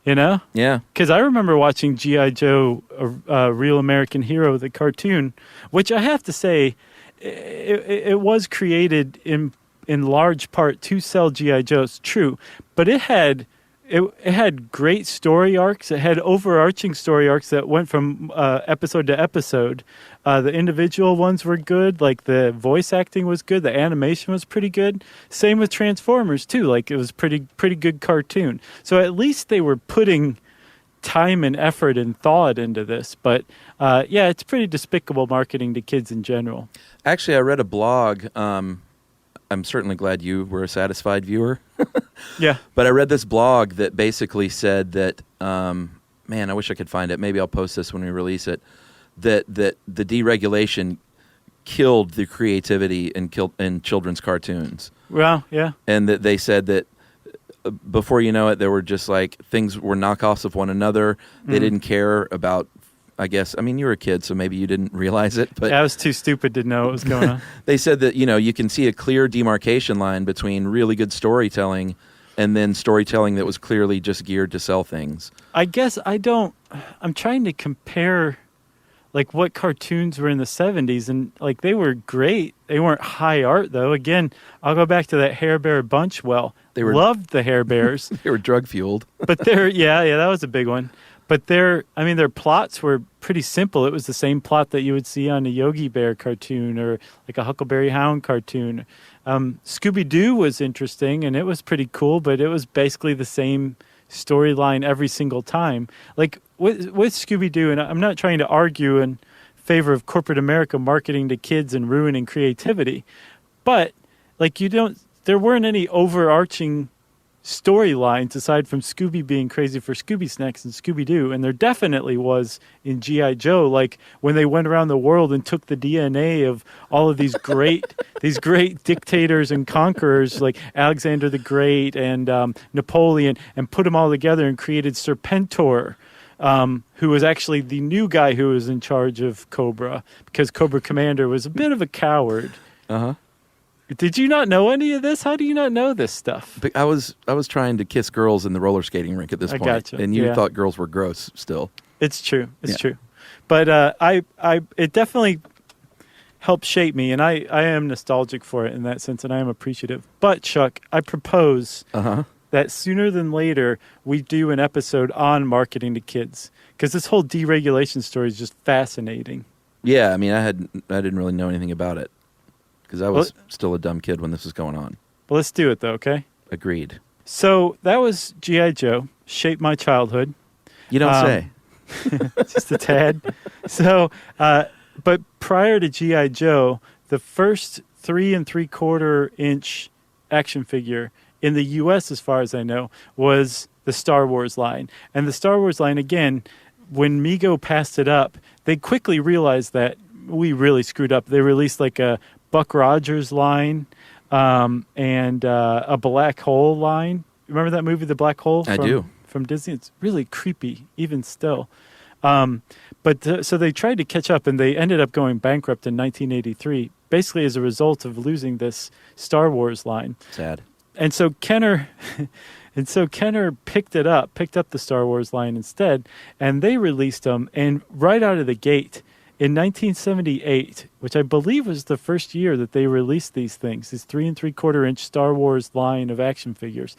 You know? Yeah. Because I remember watching G.I. Joe, a Real American Hero, the cartoon, which I have to say, it was created in large part to sell G.I. Joes, true. But it had great story arcs. It had overarching story arcs that went from episode to episode. The individual ones were good. Like, the voice acting was good. The animation was pretty good. Same with Transformers, too. Like, it was pretty good cartoon. So at least they were putting time and effort and thought into this. But, yeah, it's pretty despicable marketing to kids in general. Actually, I read a blog. I'm certainly glad you were a satisfied viewer. Yeah. But I read this blog that basically said that, man, I wish I could find it. Maybe I'll post this when we release it. That the deregulation killed the creativity in children's cartoons. Well, yeah. And that they said that before you know it, there were just like things were knockoffs of one another. They didn't care about, I guess, I mean, you were a kid, so maybe you didn't realize it. But I was too stupid to know what was going on. They said that, you can see a clear demarcation line between really good storytelling and then storytelling that was clearly just geared to sell things. I guess I'm trying to compare, like, what cartoons were in the 70s, and, like, they were great. They weren't high art, though. Again, I'll go back to that Hair Bear Bunch. Well, loved the Hair Bears. They were drug-fueled. But yeah, that was a big one. But their plots were pretty simple. It was the same plot that you would see on a Yogi Bear cartoon or like a Huckleberry Hound cartoon. Scooby-Doo was interesting, and it was pretty cool, but it was basically the same storyline every single time. Like with Scooby-Doo, and I'm not trying to argue in favor of corporate America marketing to kids and ruining creativity, but like there weren't any overarching storylines aside from Scooby being crazy for Scooby Snacks and Scooby-Doo, and there definitely was in G.I. Joe, like when they went around the world and took the DNA of all of these great dictators and conquerors like Alexander the Great and Napoleon, and put them all together and created Serpentor, who was actually the new guy who was in charge of Cobra, because Cobra Commander was a bit of a coward. Uh-huh. Did you not know any of this? How do you not know this stuff? But I was trying to kiss girls in the roller skating rink at this point, gotcha. And you thought girls were gross still. It's true. It's true. But it definitely helped shape me, and I am nostalgic for it in that sense, and I am appreciative. But, Chuck, I propose that sooner than later we do an episode on marketing to kids, because this whole deregulation story is just fascinating. Yeah, I mean, I didn't really know anything about it, because I was still a dumb kid when this was going on. Well, let's do it, though, okay? Agreed. So that was G.I. Joe, shaped my childhood. You don't say. Just a tad. So, but prior to G.I. Joe, the first 3 3/4 inch action figure in the U.S., as far as I know, was the Star Wars line. And the Star Wars line, again, when Mego passed it up, they quickly realized that we really screwed up. They released like a Buck Rogers line and a Black Hole line. Remember that movie, The Black Hole? I do. From Disney. It's really creepy, even still. So they tried to catch up, and they ended up going bankrupt in 1983, basically as a result of losing this Star Wars line. Sad. And so Kenner picked up the Star Wars line instead, and they released them. And right out of the gate, in 1978, which I believe was the first year that they released these things, these 3 3/4 inch Star Wars line of action figures.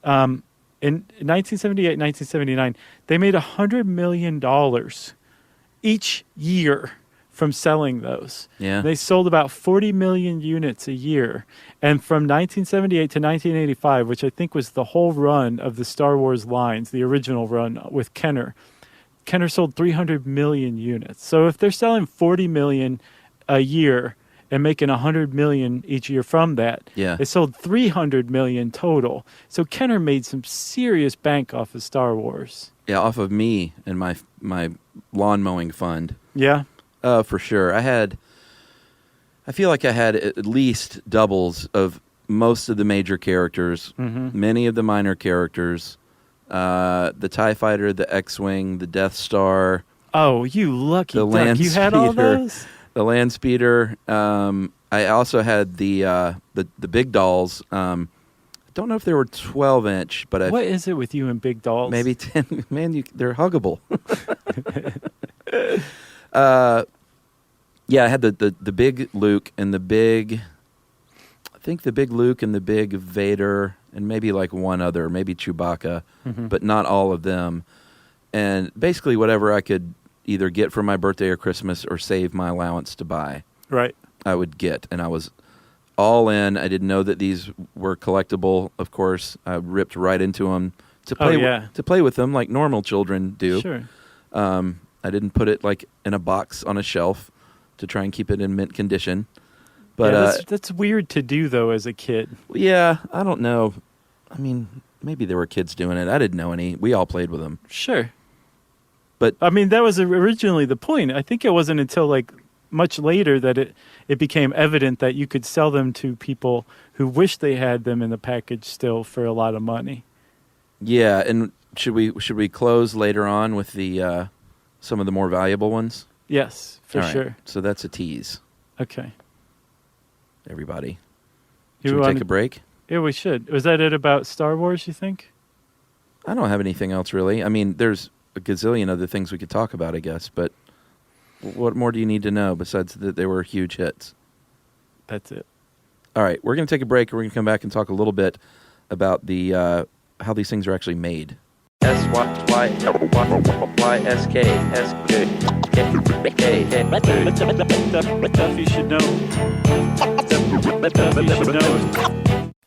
In 1978, 1979, they made $100 million each year from selling those. Yeah. They sold about 40 million units a year. And from 1978 to 1985, which I think was the whole run of the Star Wars lines, the original run with Kenner sold 300 million units. So if they're selling 40 million a year and making 100 million each year from that, they sold 300 million total. So Kenner made some serious bank off of Star Wars. Yeah, off of me and my lawn mowing fund. Yeah. For sure. I feel like I had at least doubles of most of the major characters, many of the minor characters, the TIE Fighter, the X-Wing, the Death Star. Oh, you lucky The duck. land You had speeder. all those? The land speeder. I also had the big dolls. Don't know if they were 12-inch, but What is it with you and big dolls? maybe 10. Man, they're huggable. Yeah, I had the big Luke and the big. I think the big Luke and the big Vader and maybe like one other, maybe Chewbacca, but not all of them. And basically whatever I could either get for my birthday or Christmas or save my allowance to buy, right, I would get. And I was all in. I didn't know that these were collectible, of course. I ripped right into them to play, to play with them like normal children do. Sure. I didn't put it like in a box on a shelf to try and keep it in mint condition. But that's weird to do, though, as a kid. Yeah, I don't know. I mean, maybe there were kids doing it. I didn't know any. We all played with them. Sure. But I mean, that was originally the point. I think it wasn't until like much later that it became evident that you could sell them to people who wish they had them in the package still for a lot of money. Yeah, and should we close later on with the some of the more valuable ones? Yes, for all right. sure. So that's a tease. Okay. Everybody. Should we take a break? Yeah, we should. Was that it about Star Wars, you think? I don't have anything else, really. I mean, there's a gazillion other things we could talk about, I guess, but what more do you need to know besides that they were huge hits? That's it. All right, we're going to take a break, and we're going to come back and talk a little bit about the how these things are actually made. Stuff you should know.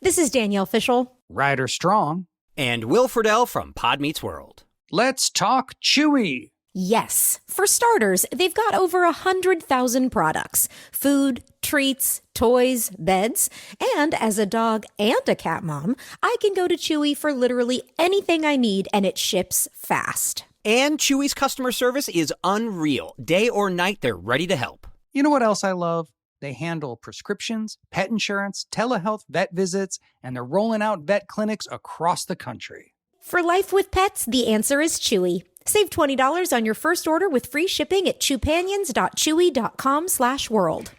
This is Danielle Fishel, Ryder Strong, and Will Friedle from Pod Meets World. Let's talk Chewy. Yes. For starters, they've got over 100,000 products. Food, treats, toys, beds. And as a dog and a cat mom, I can go to Chewy for literally anything I need, and it ships fast. And Chewy's customer service is unreal. Day or night, they're ready to help. You know what else I love? They handle prescriptions, pet insurance, telehealth, vet visits, and they're rolling out vet clinics across the country. For life with pets, the answer is Chewy. Save $20 on your first order with free shipping at chewpanions.chewy.com/world.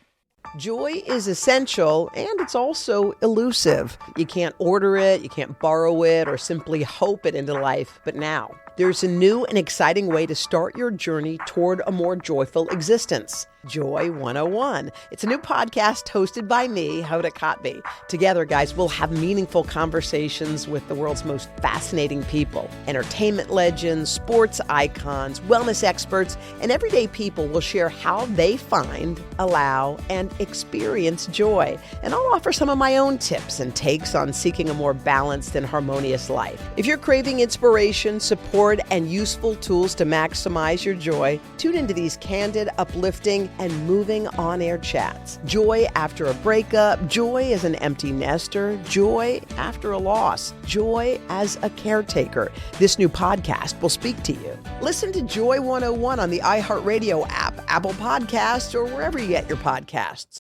Joy is essential, and it's also elusive. You can't order it, you can't borrow it, or simply hope it into life. But now, there's a new and exciting way to start your journey toward a more joyful existence. Joy 101. It's a new podcast hosted by me, Hoda Kotb. Together, guys, we'll have meaningful conversations with the world's most fascinating people. Entertainment legends, sports icons, wellness experts, and everyday people will share how they find, allow, and experience joy. And I'll offer some of my own tips and takes on seeking a more balanced and harmonious life. If you're craving inspiration, support, and useful tools to maximize your joy, tune into these candid, uplifting, and moving on-air chats. Joy after a breakup, joy as an empty nester, joy after a loss, joy as a caretaker. This new podcast will speak to you. Listen to Joy 101 on the iHeartRadio app, Apple Podcasts, or wherever you get your podcasts.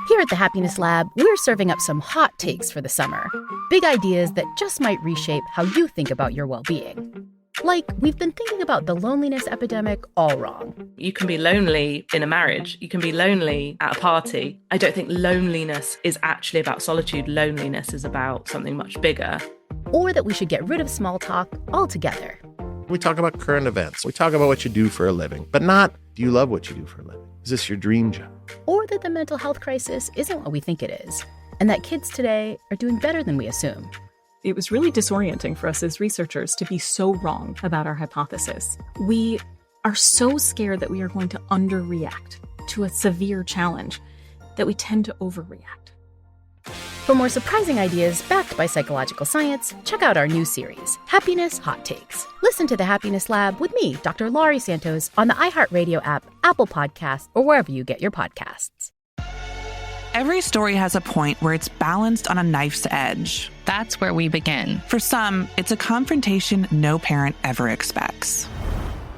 Here at the Happiness Lab, we're serving up some hot takes for the summer. Big ideas that just might reshape how you think about your well-being. Like, we've been thinking about the loneliness epidemic all wrong. You can be lonely in a marriage. You can be lonely at a party. I don't think loneliness is actually about solitude. Loneliness is about something much bigger. Or that we should get rid of small talk altogether. We talk about current events. We talk about what you do for a living, but not, do you love what you do for a living? Is this your dream job? Or that the mental health crisis isn't what we think it is, and that kids today are doing better than we assume. It was really disorienting for us as researchers to be so wrong about our hypothesis. We are so scared that we are going to underreact to a severe challenge that we tend to overreact. For more surprising ideas backed by psychological science, check out our new series, Happiness Hot Takes. Listen to the Happiness Lab with me, Dr. Laurie Santos, on the iHeartRadio app, Apple Podcasts, or wherever you get your podcasts. Every story has a point where it's balanced on a knife's edge. That's where we begin. For some, it's a confrontation no parent ever expects.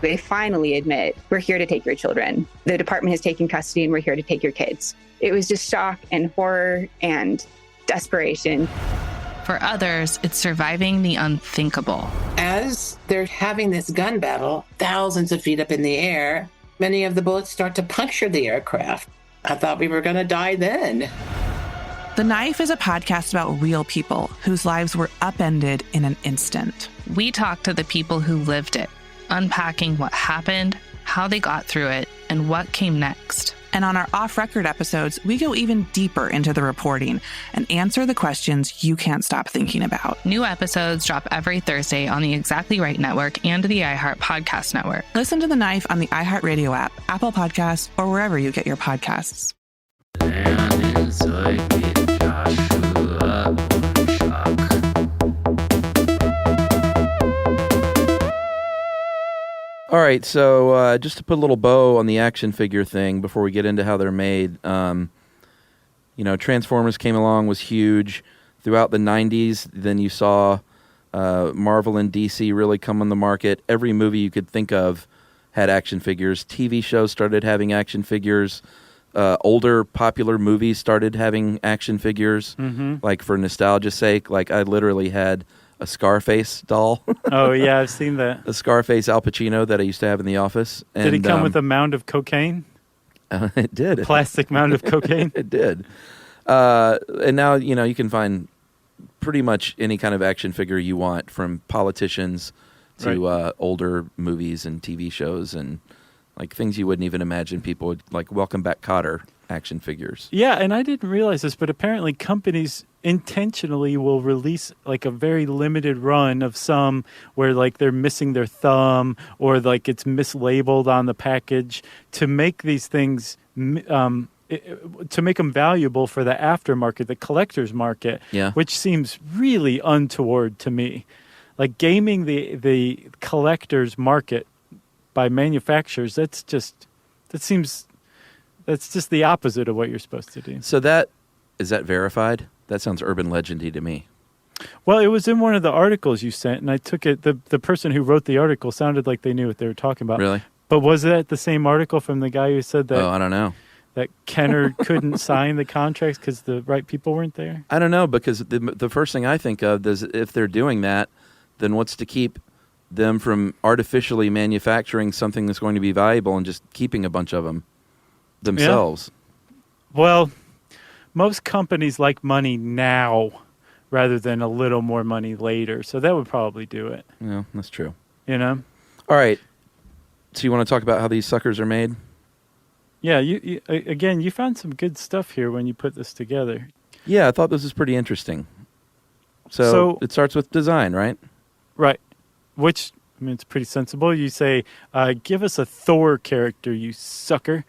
They finally admit, we're here to take your children. The department has taken custody and we're here to take your kids. It was just shock and horror and desperation. For others, it's surviving the unthinkable. As they're having this gun battle, thousands of feet up in the air, many of the bullets start to puncture the aircraft. I thought we were going to die then. The Knife is a podcast about real people whose lives were upended in an instant. We talk to the people who lived it, unpacking what happened, how they got through it, and what came next. And on our off-record episodes, we go even deeper into the reporting and answer the questions you can't stop thinking about. New episodes drop every Thursday on the Exactly Right Network and the iHeart Podcast Network. Listen to The Knife on the iHeartRadio app, Apple Podcasts, or wherever you get your podcasts. All right, so just to put a little bow on the action figure thing before we get into how they're made, Transformers came along, was huge. Throughout the 90s, then you saw Marvel and DC really come on the market. Every movie you could think of had action figures. TV shows started having action figures. Older popular movies started having action figures, like for nostalgia's sake. Like I literally had a Scarface doll. Oh, yeah, I've seen that. A Scarface Al Pacino that I used to have in the office. And, did it come with a mound of cocaine? It did. Plastic mound of cocaine? It did. And now, you can find pretty much any kind of action figure you want, from politicians to older movies and TV shows and like things you wouldn't even imagine people would, like Welcome Back Kotter action figures. Yeah, and I didn't realize this, but apparently companies intentionally will release like a very limited run of some where like they're missing their thumb or like it's mislabeled on the package to make these things to make them valuable for the aftermarket, the collector's market, which seems really untoward to me. Like gaming the collector's market by manufacturers, that's just the opposite of what you're supposed to do. So is that verified? That sounds urban legendy to me. Well, it was in one of the articles you sent, and I took it. The person who wrote the article sounded like they knew what they were talking about. Really? But was that the same article from the guy who said that? Oh, I don't know. That Kenner couldn't sign the contracts because the right people weren't there? I don't know, because the first thing I think of is if they're doing that, then what's to keep them from artificially manufacturing something that's going to be valuable and just keeping a bunch of them themselves? Yeah. Well, most companies like money now rather than a little more money later. So that would probably do it. Yeah, that's true. All right. So you want to talk about how these suckers are made? Yeah, you found some good stuff here when you put this together. Yeah, I thought this was pretty interesting. So it starts with design, right? Right. Which, I mean, it's pretty sensible. You say, give us a Thor character, you sucker.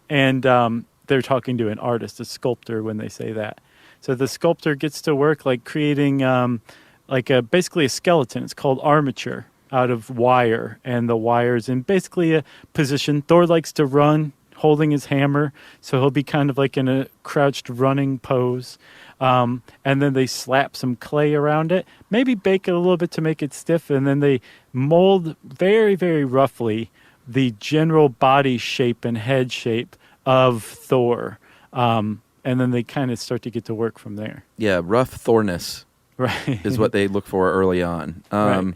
And they're talking to an artist, a sculptor, when they say that. So the sculptor gets to work like creating basically a skeleton. It's called armature out of wire. And the wire's in basically a position. Thor likes to run holding his hammer. So he'll be kind of like in a crouched running pose. And then they slap some clay around it, maybe bake it a little bit to make it stiff. And then they mold very, very roughly the general body shape and head shape of Thor. And then they kind of start to get to work from there. Yeah, rough Thorness is what they look for early on. Right.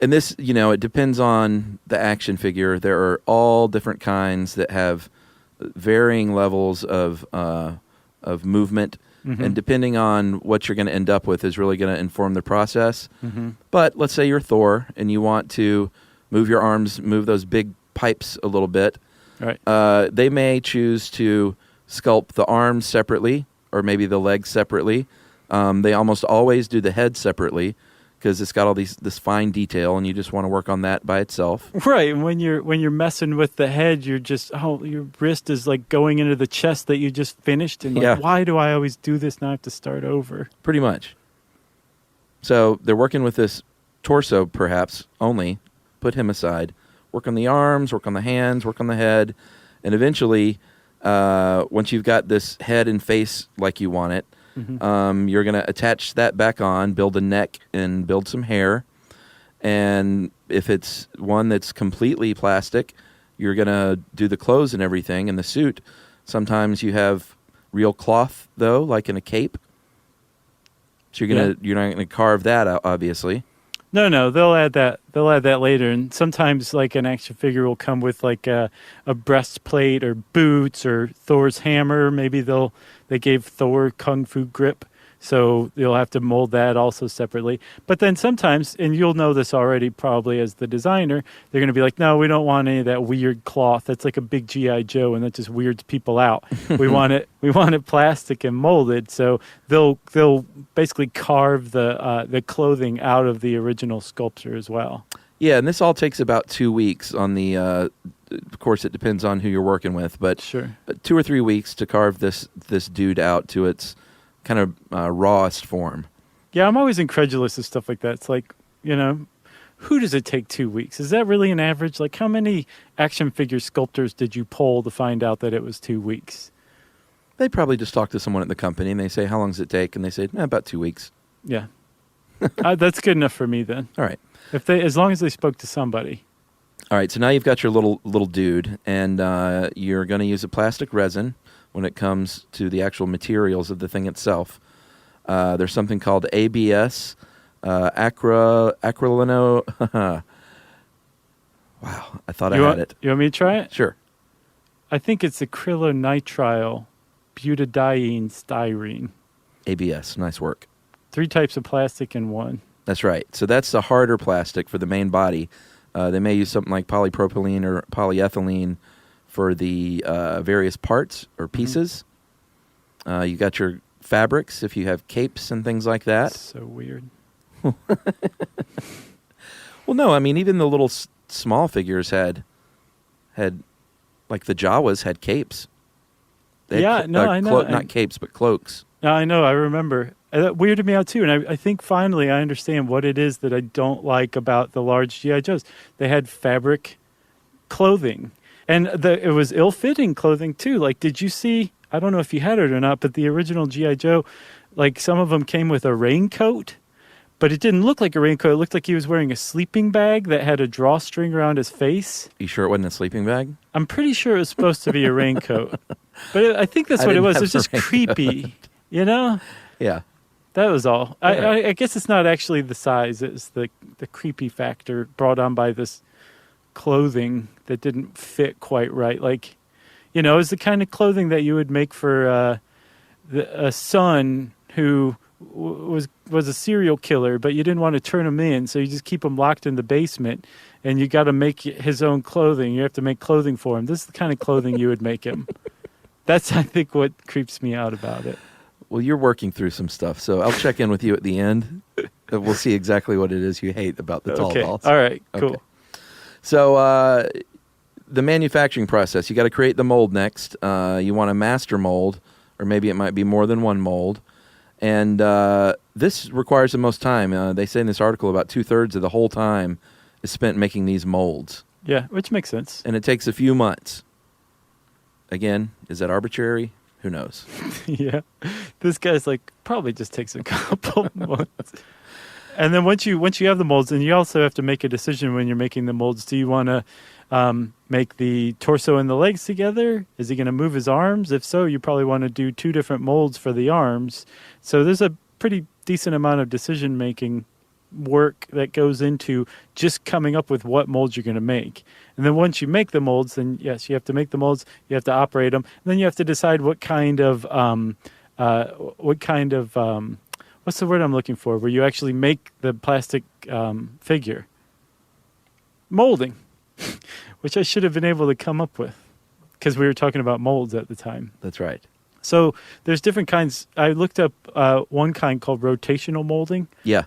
And this, it depends on the action figure. There are all different kinds that have varying levels of movement. Mm-hmm. And depending on what you're going to end up with is really going to inform the process. Mm-hmm. But let's say you're Thor and you want to move your arms, move those big pipes a little bit. Right. They may choose to sculpt the arms separately or maybe the legs separately. They almost always do the head separately because it's got all this fine detail, and you just want to work on that by itself. Right. And when you're messing with the head, you're just your wrist is like going into the chest that you just finished, and why do I always do this? Now I have to start over. Pretty much. So they're working with this torso, perhaps only. Put him aside. Work on the arms, work on the hands, work on the head, and eventually, once you've got this head and face like you want it, you're going to attach that back on, build a neck, and build some hair. And if it's one that's completely plastic, you're going to do the clothes and everything and the suit. Sometimes you have real cloth, though, like in a cape. So you're not gonna carve that out, obviously. No, they'll add that later. And sometimes like an action figure will come with like a breastplate or boots or Thor's hammer. Maybe they gave Thor Kung Fu grip. So you'll have to mold that also separately. But then sometimes, and you'll know this already probably as the designer, they're going to be like, no, we don't want any of that weird cloth. That's like a big G.I. Joe, and that just weirds people out. We want it plastic and molded. So they'll basically carve the clothing out of the original sculpture as well. Yeah, and this all takes about 2 weeks on the. Of course, it depends on who you're working with, but sure, 2 or 3 weeks to carve this dude out to its kind of rawest form. Yeah, I'm always incredulous of stuff like that. It's like, who does it take 2 weeks? Is that really an average? Like, how many action figure sculptors did you poll to find out that it was 2 weeks? They probably just talk to someone at the company and they say, how long does it take? And they say, about 2 weeks. Yeah. That's good enough for me then. All right. As long as they spoke to somebody. All right, so now you've got your little dude, and you're going to use a plastic resin when it comes to the actual materials of the thing itself. There's something called ABS, acrylino. Wow, I thought I had it. You want me to try it? Sure. I think it's acrylonitrile butadiene styrene. ABS, nice work. 3 types of plastic in one. That's right. So that's the harder plastic for the main body. They may use something like polypropylene or polyethylene for the various parts or pieces. You got your fabrics if you have capes and things like that. That's so weird. Well, no, I mean, even the little small figures had like the Jawas had capes. They had I know. Not capes, but cloaks. No, I know. I remember. That weirded me out too. And I think finally I understand what it is that I don't like about the large G.I. Joes. They had fabric clothing. And it was ill-fitting clothing, too. Like, did you see, I don't know if you had it or not, but the original G.I. Joe, like, some of them came with a raincoat, but it didn't look like a raincoat. It looked like he was wearing a sleeping bag that had a drawstring around his face. You sure it wasn't a sleeping bag? I'm pretty sure it was supposed to be a raincoat. But I think that's what it was. It was just creepy, Yeah. That was all. I guess it's not actually the size. It's the creepy factor brought on by this clothing that didn't fit quite right. Like, it's the kind of clothing that you would make for a son who was a serial killer, but you didn't want to turn him in, so you just keep him locked in the basement, and you got to make his own clothing. You have to make clothing for him. This is the kind of clothing you would make him. That's, I think, what creeps me out about it. Well, you're working through some stuff, so I'll check in with you at the end. We'll see exactly what it is you hate about the tall dolls. All right, cool. Okay. So the manufacturing process, you got to create the mold next. You want a master mold, or maybe it might be more than one mold. And this requires the most time. They say in this article about 2/3 of the whole time is spent making these molds. Yeah, which makes sense. And it takes a few months. Again, is that arbitrary? Who knows? Yeah. This guy's like, probably just takes a couple months. And then once you have the molds, and you also have to make a decision when you're making the molds. Do you want to make the torso and the legs together? Is he going to move his arms? If so, you probably want to do 2 different molds for the arms. So there's a pretty decent amount of decision-making work that goes into just coming up with what molds you're going to make. And then once you make the molds, then yes, you have to make the molds, you have to operate them, and then you have to decide what kind of what's the word I'm looking for, where you actually make the plastic figure. Molding, which I should have been able to come up with because we were talking about molds at the time. That's right. So there's different kinds. I looked up one kind called rotational molding. Yeah.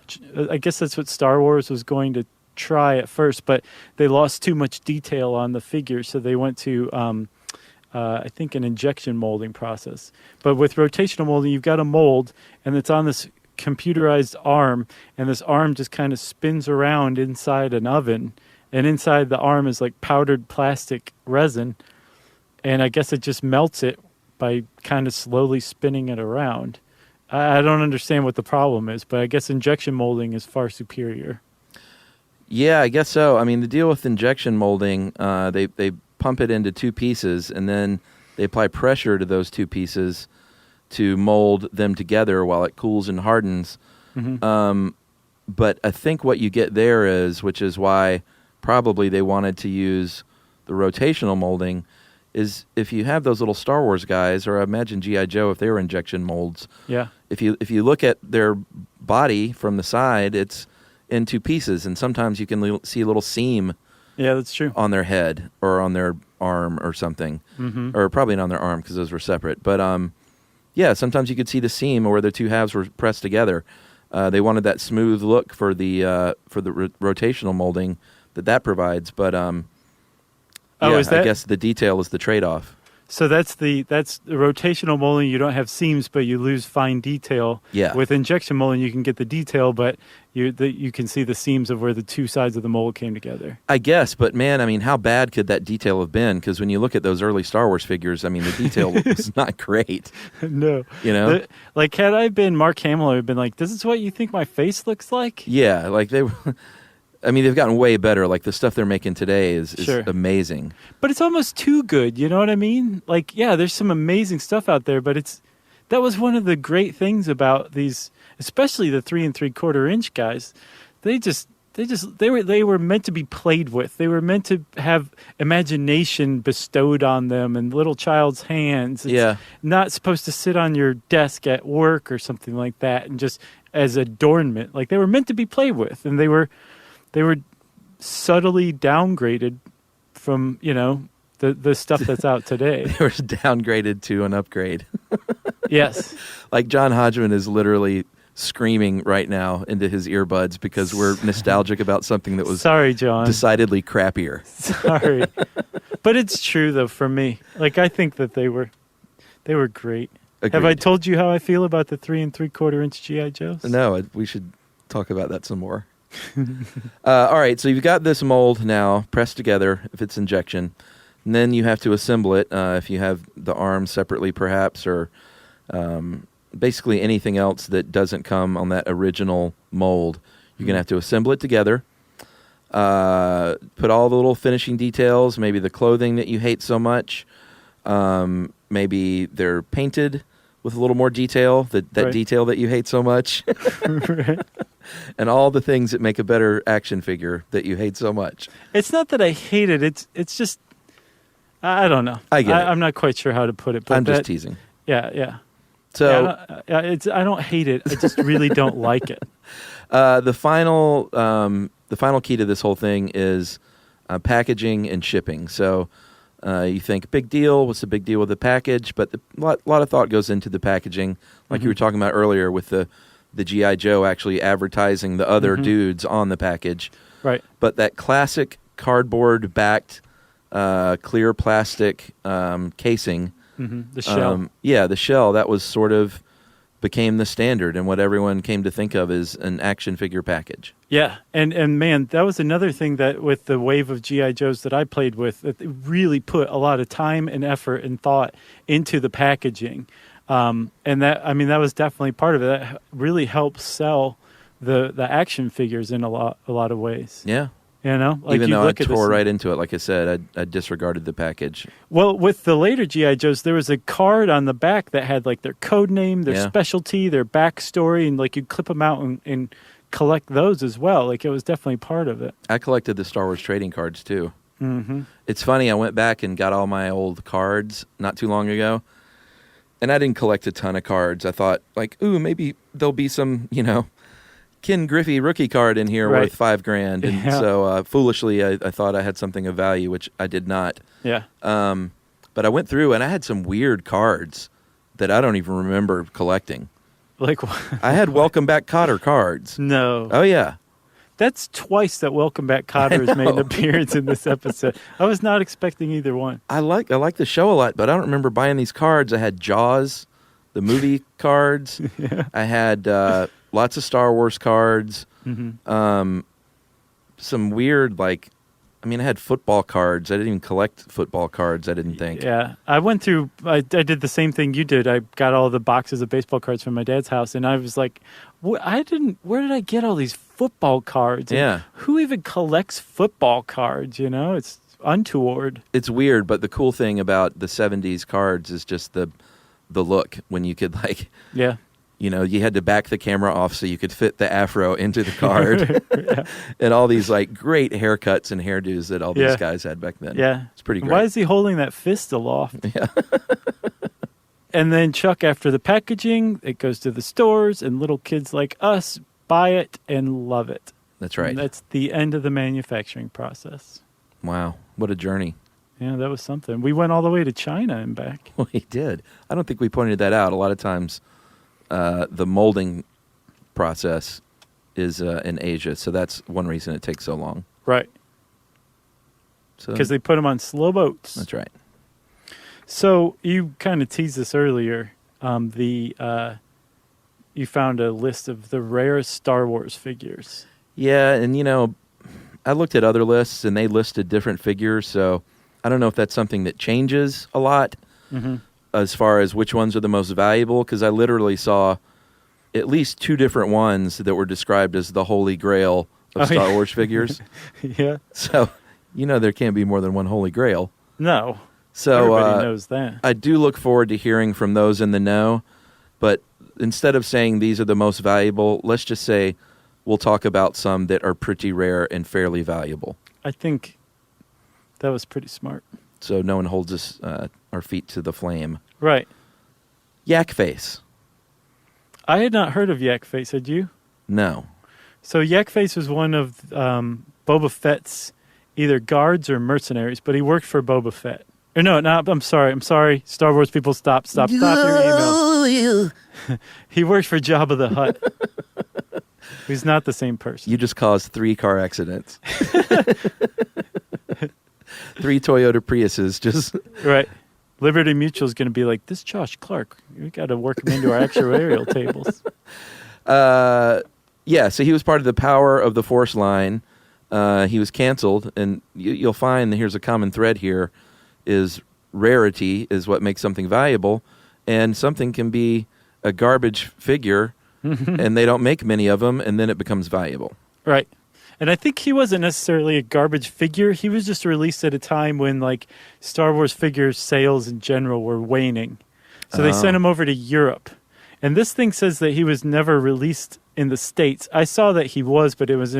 I guess that's what Star Wars was going to try at first, but they lost too much detail on the figure, so they went to, I think, an injection molding process. But with rotational molding, you've got a mold, and it's on this computerized arm, and this arm just kind of spins around inside an oven, and inside the arm is like powdered plastic resin, and I guess it just melts it by kind of slowly spinning it around. I don't understand what the problem is, but I guess injection molding is far superior. Yeah, I guess so. I mean, the deal with injection molding, they pump it into 2 pieces, and then they apply pressure to those 2 pieces to mold them together while it cools and hardens. But I think what you get there is, which is why probably they wanted to use the rotational molding, is if you have those little Star Wars guys, or I imagine G.I. Joe if they were injection molds. Yeah. If you look at their body from the side, it's in two pieces, and sometimes you can see a little seam. Yeah, that's true. On their head or on their arm or something, or probably not on their arm because those were separate. But yeah, sometimes you could see the seam where the two halves were pressed together. They wanted that smooth look for the rotational molding that provides, but I guess the detail is the trade-off. So that's the rotational molding. You don't have seams, but you lose fine detail. Yeah. With injection molding, you can get the detail, but you can see the seams of where the two sides of the mold came together. I guess, but man, I mean, how bad could that detail have been? Because when you look at those early Star Wars figures, I mean, the detail was not great. No. You know? Like, had I been Mark Hamill, I would have been like, this is what you think my face looks like? Yeah, like they were... I mean, they've gotten way better. Like, the stuff they're making today is amazing. But it's almost too good, you know what I mean? Like, yeah, there's some amazing stuff out there, but that was one of the great things about these, especially the 3 3/4 inch guys. They were meant to be played with. They were meant to have imagination bestowed on them and little child's hands. It's not supposed to sit on your desk at work or something like that and just as adornment. Like, they were meant to be played with, and they were subtly downgraded from, the stuff that's out today. They were downgraded to an upgrade. Yes. Like, John Hodgman is literally screaming right now into his earbuds because we're nostalgic about something that was decidedly crappier. Sorry. But it's true, though, for me. Like, I think that they were great. Agreed. Have I told you how I feel about the 3 3/4 inch G.I. Joes? No, we should talk about that some more. All right, so you've got this mold now pressed together if it's injection, and then you have to assemble it if you have the arms separately perhaps, or basically anything else that doesn't come on that original mold. You're going to have to assemble it together, put all the little finishing details, maybe the clothing that you hate so much, maybe they're painted with a little more detail, that detail that you hate so much. Right. And all the things that make a better action figure that you hate so much. It's not that I hate it. It's just, I don't know. I get it. I'm not quite sure how to put it. But I'm just teasing. Yeah. So I don't hate it. I just really don't like it. The final key to this whole thing is packaging and shipping. So you think, big deal. What's the big deal with the package? But a lot of thought goes into the packaging, like you were talking about earlier with the G.I. Joe actually advertising the other dudes on the package. Right. But that classic cardboard-backed clear plastic casing. The shell. The shell, that was sort of became the standard and what everyone came to think of as an action figure package. Yeah, and man, that was another thing that with the wave of G.I. Joes that I played with, that really put a lot of time and effort and thought into the packaging. And that was definitely part of it. That really helped sell the action figures in a lot of ways. Yeah. Like even though I tore right into it, like I said, I disregarded the package. Well, with the later G.I. Joes, there was a card on the back that had like their code name, their specialty, their backstory, and like you'd clip them out and collect those as well. Like, it was definitely part of it. I collected the Star Wars trading cards too. Mm-hmm. It's funny, I went back and got all my old cards not too long ago. And I didn't collect a ton of cards. I thought, like, ooh, maybe there'll be some, Ken Griffey rookie card in here worth $5,000. And so foolishly, I thought I had something of value, which I did not. Yeah. But I went through and I had some weird cards that I don't even remember collecting. Like what? I had Welcome Back Kotter cards. No. Oh, yeah. That's twice that Welcome Back Kotter has made an appearance in this episode. I was not expecting either one. I like the show a lot, but I don't remember buying these cards. I had Jaws, the movie cards. Yeah. I had lots of Star Wars cards. Mm-hmm. Some weird, I had football cards. I didn't even collect football cards, I didn't think. Yeah. I went through, I did the same thing you did. I got all the boxes of baseball cards from my dad's house, and I was like, where did I get all these football cards? And yeah. Who even collects football cards, It's untoward. It's weird, but the cool thing about the 70s cards is just the the look when you could Yeah. You had to back the camera off so you could fit the afro into the card. Yeah. And all these great haircuts and hairdos that all these guys had back then. Yeah. It's pretty great. Why is he holding that fist aloft? Yeah. And then Chuck, after the packaging, it goes to the stores, and little kids like us buy it and love it. That's right. And that's the end of the manufacturing process. Wow. What a journey. Yeah, that was something. We went all the way to China and back. We did. I don't think we pointed that out. A lot of times the molding process is in Asia, so that's one reason it takes so long. Right. Because they put them on slow boats. That's right. So you kind of teased this earlier. You found a list of the rarest Star Wars figures. Yeah, and I looked at other lists, and they listed different figures, so I don't know if that's something that changes a lot as far as which ones are the most valuable, because I literally saw at least 2 different ones that were described as the holy grail of Star Wars figures. Yeah. So, there can't be more than one holy grail. No. So everybody knows that. I do look forward to hearing from those in the know, but instead of saying these are the most valuable, let's just say we'll talk about some that are pretty rare and fairly valuable. I think that was pretty smart. So no one holds us our feet to the flame. Right. Yak Face. I had not heard of Yak Face. Had you? No. So Yak Face was one of Boba Fett's either guards or mercenaries, but he worked for Boba Fett. Or no, I'm sorry. Star Wars people, stop your emails. He worked for Jabba the Hutt. He's not the same person. You just caused 3 car accidents. 3 Toyota Priuses just... Right. Liberty Mutual is going to be like, this Josh Clark, we got to work him into our actuarial tables. Yeah, so he was part of the Power of the Force line. He was canceled, and you'll find that here's a common thread here, is rarity is what makes something valuable, and something can be a garbage figure, and they don't make many of them, and then it becomes valuable. Right. And I think he wasn't necessarily a garbage figure. He was just released at a time when, Star Wars figures sales in general were waning. So they sent him over to Europe. And this thing says that he was never released in the States. I saw that he was, but it was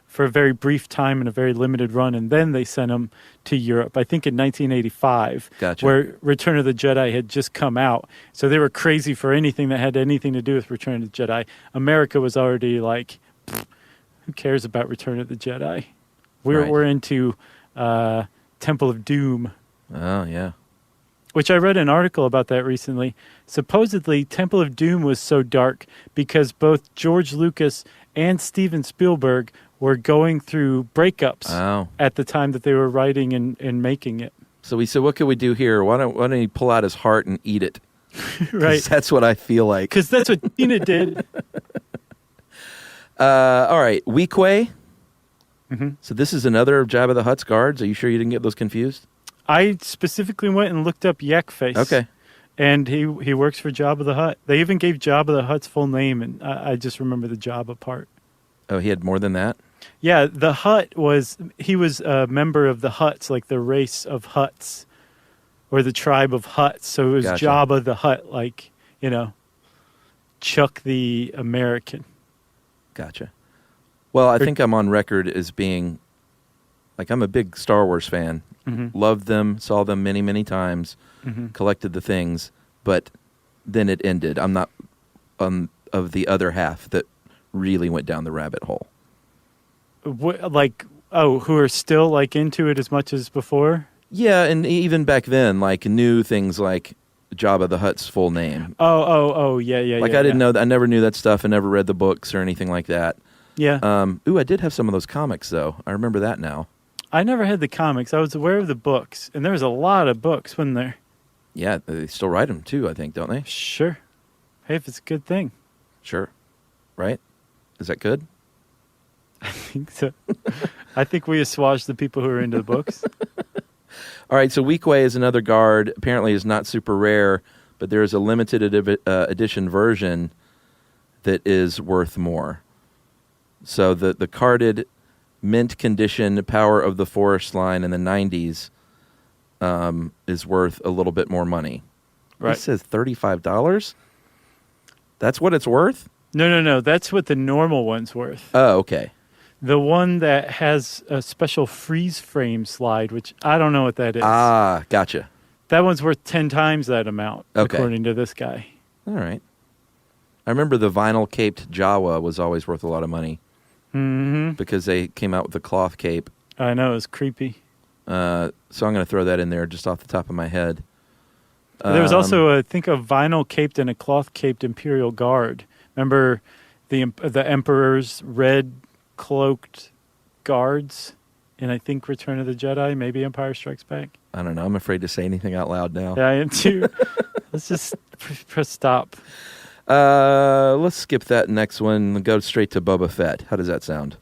for a very brief time and a very limited run, and then they sent him to Europe, I think in 1985, Gotcha. where Return of the Jedi had just come out. So they were crazy for anything that had anything to do with Return of the Jedi. America was already like, who cares about Return of the Jedi? We're into Temple of Doom. Oh, yeah. Which I read an article about that recently. Supposedly, Temple of Doom was so dark because both George Lucas and Steven Spielberg were going through breakups at the time that they were writing and making it. So we said, what could we do here? Why don't he pull out his heart and eat it? Right. That's what I feel like. Because that's what Tina did. All right, Weequay. So this is another of Jabba the Hutt's guards. Are you sure you didn't get those confused? I specifically went and looked up Yak Face. Okay. And he works for Jabba the Hutt. They even gave Jabba the Hutt's full name, and I just remember the Jabba part. Oh, he had more than that? Yeah, the Hutt he was a member of the Hutts, like the race of Hutts, or the tribe of Hutts. So it was Gotcha. Jabba the Hutt, like, Chuck the American. Gotcha. Well, I think I'm on record as being, I'm a big Star Wars fan. Loved them, saw them many, many times, collected the things, but then it ended. I'm not of the other half that really went down the rabbit hole. Who are still, into it as much as before? Yeah, and even back then, knew things like Jabba the Hutt's full name. Yeah. I didn't know that. I never knew that stuff. I never read the books or anything like that. Yeah. I did have some of those comics, though. I remember that now. I never had the comics. I was aware of the books, and there was a lot of books, wasn't there? Yeah, they still write them, too, I think, don't they? Sure. Hey, if it's a good thing. Sure. Right? Is that good? I think so. I think we assuage the people who are into the books. All right, so Weequay is another guard. Apparently is not super rare, but there is a limited edition version that is worth more. So the carded mint condition Power of the Force line in the 90s is worth a little bit more money. Right. It says $35. That's what it's worth? No. That's what the normal one's worth. Oh, okay. The one that has a special freeze frame slide, which I don't know what that is. Ah, gotcha. That one's worth 10 times that amount, Okay. according to this guy. All right. I remember the vinyl caped Jawa was always worth a lot of money. Mm-hmm. Because they came out with the cloth cape. I know, it's creepy. So I'm going to throw that in there just off the top of my head. There was also, I think, a vinyl caped and a cloth caped Imperial Guard. Remember the Emperor's red cloaked guards in, I think, Return of the Jedi, maybe Empire Strikes Back? I don't know. I'm afraid to say anything out loud now. Yeah, I am too. Let's just press stop. Let's skip that next one and go straight to Boba Fett. How does that sound?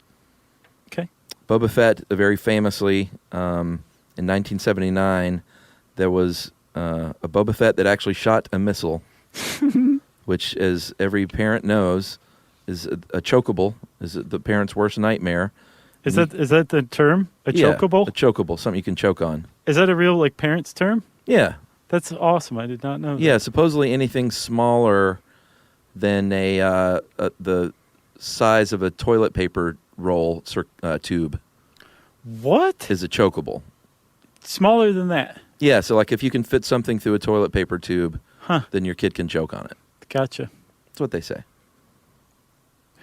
Okay. Boba Fett, very famously, in 1979, there was a Boba Fett that actually shot a missile, which, as every parent knows, is a chokeable, is the parent's worst nightmare. Is that the term? A chokeable? A chokeable, something you can choke on. Is that a real parent's term? Yeah. That's awesome. I did not know that. Yeah, supposedly anything smaller than the size of a toilet paper roll tube. What? Is a chokeable. Smaller than that? Yeah, so like if you can fit something through a toilet paper tube, then your kid can choke on it. Gotcha. That's what they say.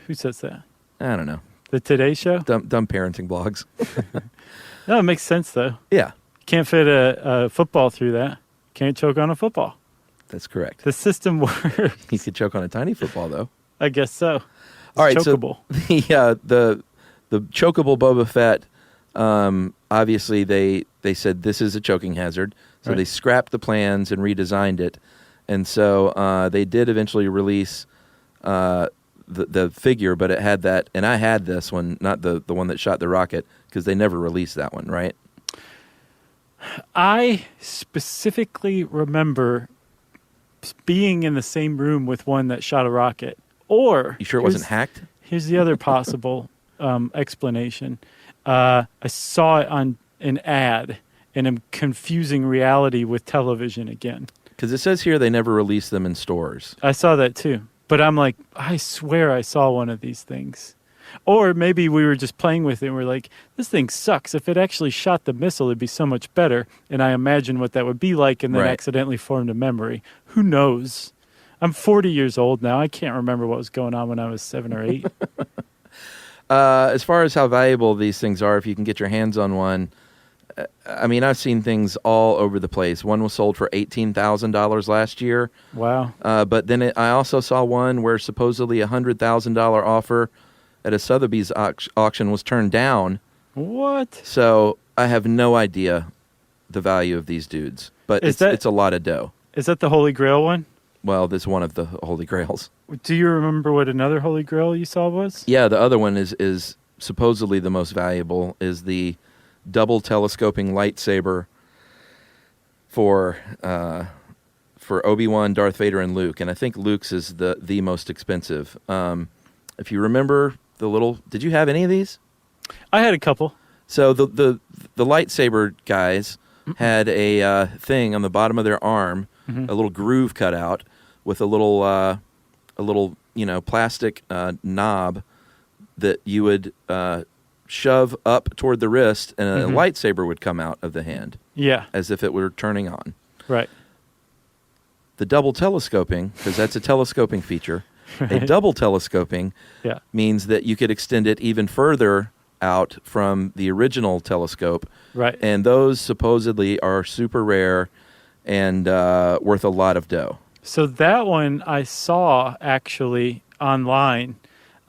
Who says that? I don't know. The Today Show? Dumb parenting blogs. No, it makes sense, though. Yeah. Can't fit a football through that. Can't choke on a football. That's correct. The system works. You could choke on a tiny football, though. I guess so. It's all right, chokeable. So the chokeable Boba Fett, obviously they said this is a choking hazard, so Right. they scrapped the plans and redesigned it, and so they did eventually release the figure, but it had that, and I had this one, not the one that shot the rocket, because they never released that one, right? I specifically remember being in the same room with one that shot a rocket. Or you sure it wasn't hacked? Here's the other possible explanation. I saw it on an ad, and I'm confusing reality with television again. Because it says here they never released them in stores. I saw that too. But I'm like, I swear I saw one of these things. Or maybe we were just playing with it and we're like, this thing sucks. If it actually shot the missile, it'd be so much better. And I imagined what that would be like and then accidentally formed a memory. Who knows? I'm 40 years old now. I can't remember what was going on when I was 7 or 8. As far as how valuable these things are, if you can get your hands on one, I mean, I've seen things all over the place. One was sold for $18,000 last year. Wow. But then I also saw one where supposedly a $100,000 offer at a Sotheby's auction was turned down. What? So I have no idea the value of these dudes. But it's a lot of dough. Is that the Holy Grail one? Well, this is one of the Holy Grails. Do you remember what another Holy Grail you saw was? Yeah, the other one is supposedly the most valuable, is the double telescoping lightsaber for Obi-Wan, Darth Vader, and Luke. And I think Luke's is the most expensive. If you remember the little... Did you have any of these? I had a couple. So the lightsaber guys had a thing on the bottom of their arm, a little groove cut out with a little plastic knob that you would shove up toward the wrist, and a lightsaber would come out of the hand. Yeah. As if it were turning on. Right. The double telescoping, because that's a telescoping feature, Right. a double telescoping means that you could extend it even further out from the original telescope. Right. And those supposedly are super rare and worth a lot of dough. So that one I saw actually online.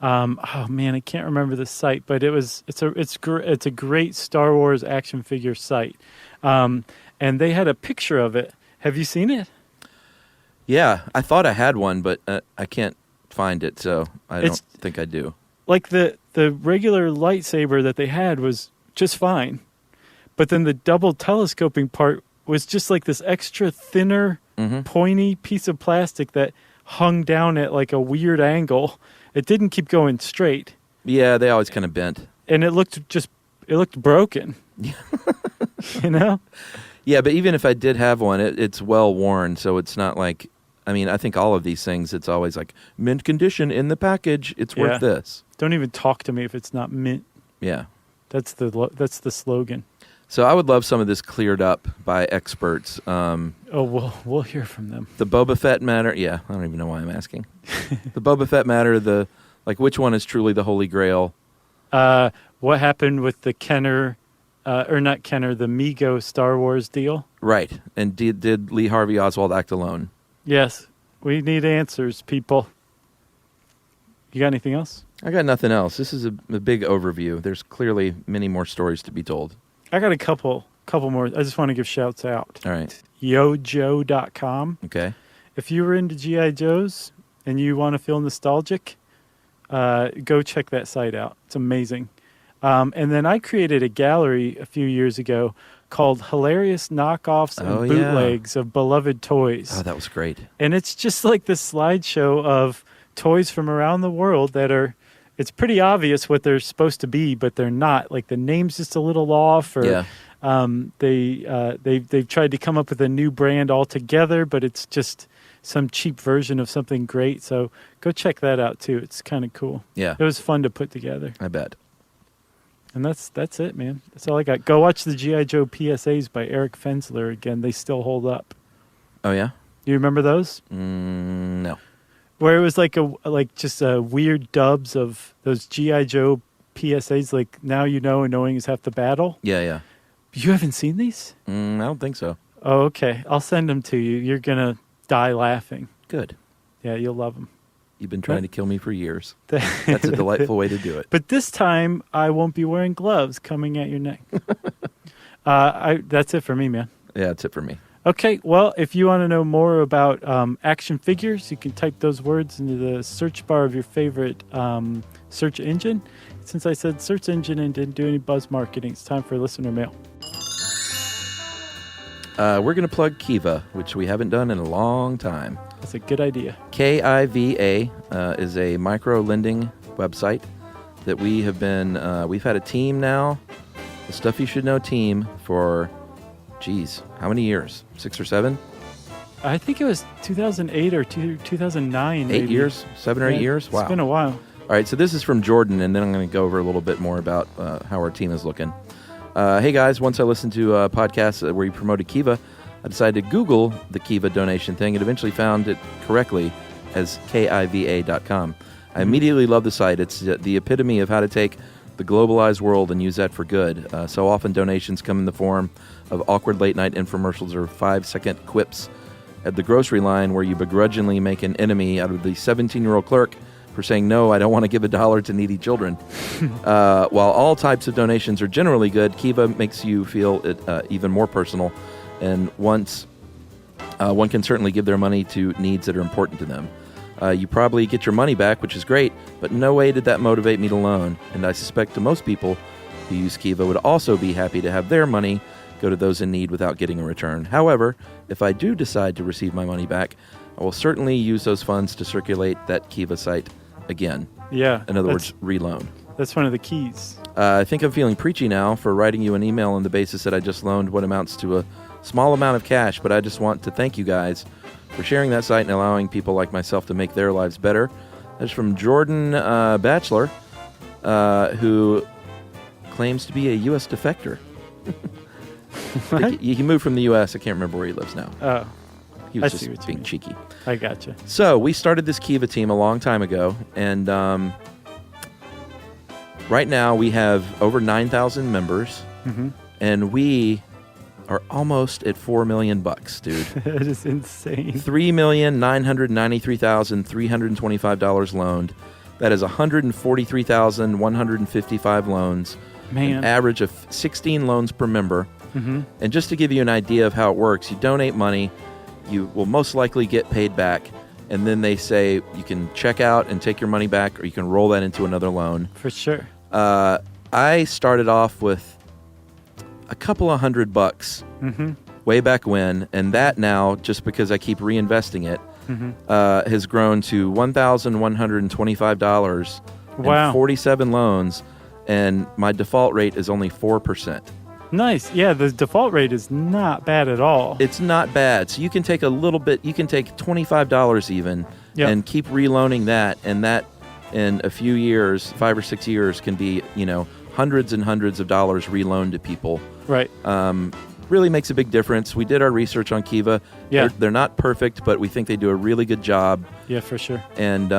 Oh man, I can't remember the site, but it's a great Star Wars action figure site, and they had a picture of it. Have you seen it? Yeah, I thought I had one, but I can't find it, so I don't think I do. Like the regular lightsaber that they had was just fine, but then the double telescoping part was just like this extra thinner, pointy piece of plastic that hung down at like a weird angle. It didn't keep going straight. Yeah, they always kind of bent. And it looked broken. You know? Yeah, but even if I did have one, it's well worn, so it's not like, I mean, I think all of these things, it's always like, mint condition in the package, it's worth this. Don't even talk to me if it's not mint. Yeah. That's the slogan. So I would love some of this cleared up by experts. We'll hear from them. The Boba Fett matter, yeah, I don't even know why I'm asking. The Boba Fett matter, which one is truly the Holy Grail? What happened with the Kenner, or not Kenner, the Mego Star Wars deal? Right, and did Lee Harvey Oswald act alone? Yes, we need answers, people. You got anything else? I got nothing else. This is a big overview. There's clearly many more stories to be told. I got a couple more. I just want to give shouts out. All right. Yojo.com. Okay. If you were into G.I. Joes and you want to feel nostalgic, go check that site out. It's amazing. And then I created a gallery a few years ago called Hilarious Knockoffs and Bootlegs of Beloved Toys. Oh, that was great. And it's just like this slideshow of toys from around the world that are, it's pretty obvious what they're supposed to be, but they're not. Like the name's just a little off, or they've tried to come up with a new brand altogether, but it's just some cheap version of something great. So go check that out too. It's kind of cool. Yeah. It was fun to put together. I bet. And that's it, man. That's all I got. Go watch the G.I. Joe PSAs by Eric Fensler again. They still hold up. Oh, yeah? You remember those? No. Where it was just weird dubs of those G.I. Joe PSAs, like Now You Know and Knowing Is Half the Battle. Yeah. You haven't seen these? I don't think so. Oh, okay. I'll send them to you. You're going to die laughing. Good. Yeah, you'll love them. You've been trying to kill me for years. That's a delightful way to do it. But this time, I won't be wearing gloves coming at your neck. That's it for me, man. Yeah, that's it for me. Okay, well, if you want to know more about action figures, you can type those words into the search bar of your favorite search engine. Since I said search engine and didn't do any buzz marketing, it's time for listener mail. We're going to plug Kiva, which we haven't done in a long time. That's a good idea. KIVA is a micro-lending website that we have been, we've had a team now, the Stuff You Should Know team for, how many years? 6 or 7? I think it was 2008 or 2009. 8 years? 7 or 8 years? Wow. It's been a while. All right, so this is from Jordan, and then I'm going to go over a little bit more about how our team is looking. Hey, guys, once I listened to a podcast where you promoted Kiva, I decided to Google the Kiva donation thing and eventually found it correctly as KIVA.com. I immediately love the site. It's the epitome of how to take the globalized world and use that for good. So often donations come in the form of awkward late-night infomercials or 5-second quips at the grocery line where you begrudgingly make an enemy out of the 17-year-old clerk for saying, no, I don't want to give $1 to needy children. While all types of donations are generally good, Kiva makes you feel it even more personal. And one can certainly give their money to needs that are important to them. You probably get your money back, which is great, but no way did that motivate me to loan. And I suspect to most people who use Kiva would also be happy to have their money go to those in need without getting a return. However, if I do decide to receive my money back, I will certainly use those funds to circulate that Kiva site again. Yeah. In other words, reloan. That's one of the keys. I think I'm feeling preachy now for writing you an email on the basis that I just loaned what amounts to a small amount of cash, but I just want to thank you guys for sharing that site and allowing people like myself to make their lives better. That's from Jordan Batchelor, who claims to be a U.S. defector. He moved from the U.S. I can't remember where he lives now. Oh. He was just being cheeky. I gotcha. So we started this Kiva team a long time ago, and right now we have over 9,000 members, and we are almost at $4 million, dude. That is insane. $3,993,325 loaned. That is 143,155 loans. Man. An average of 16 loans per member. And just to give you an idea of how it works, you donate money, you will most likely get paid back, and then they say you can check out and take your money back, or you can roll that into another loan. For sure. I started off with a couple of $100 way back when, and that now, just because I keep reinvesting it, has grown to $1,125 Wow. and 47 loans, and my default rate is only 4%. Nice. Yeah, the default rate is not bad at all. It's not bad. So you can take a little bit, you can take $25 even, and keep reloaning that, and that in a few years, 5 or 6 years, can be, hundreds and hundreds of dollars reloaned to people. Right. Really makes a big difference. We did our research on Kiva. Yeah. They're not perfect, but we think they do a really good job. Yeah, for sure. And,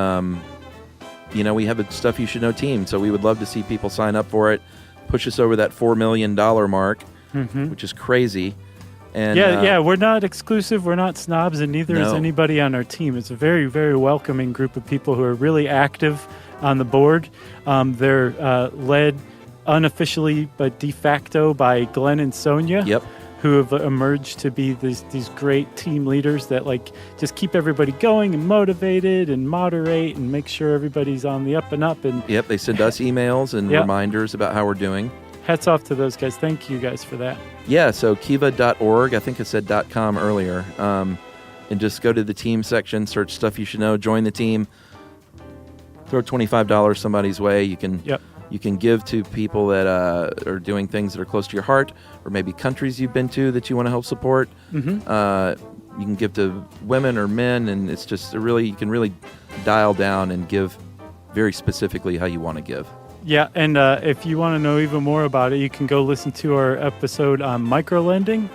we have a Stuff You Should Know team, so we would love to see people sign up for it, push us over that $4 million mark, which is crazy. And we're not exclusive. We're not snobs, and neither is anybody on our team. It's a very, very welcoming group of people who are really active on the board. They're led unofficially but de facto by Glenn and Sonia. Yep. Who have emerged to be these great team leaders that just keep everybody going and motivated and moderate and make sure everybody's on the up and up. And yep, they send us emails and reminders about how we're doing. Hats off to those guys. Thank you guys for that. Yeah, so kiva.org. I think I said .com earlier. And just go to the team section, search Stuff You Should Know, join the team, throw $25 somebody's way. You can You can give to people that are doing things that are close to your heart, or maybe countries you've been to that you want to help support. You can give to women or men, and it's just you can really dial down and give very specifically how you want to give. Yeah, and if you want to know even more about it, you can go listen to our episode on microlending.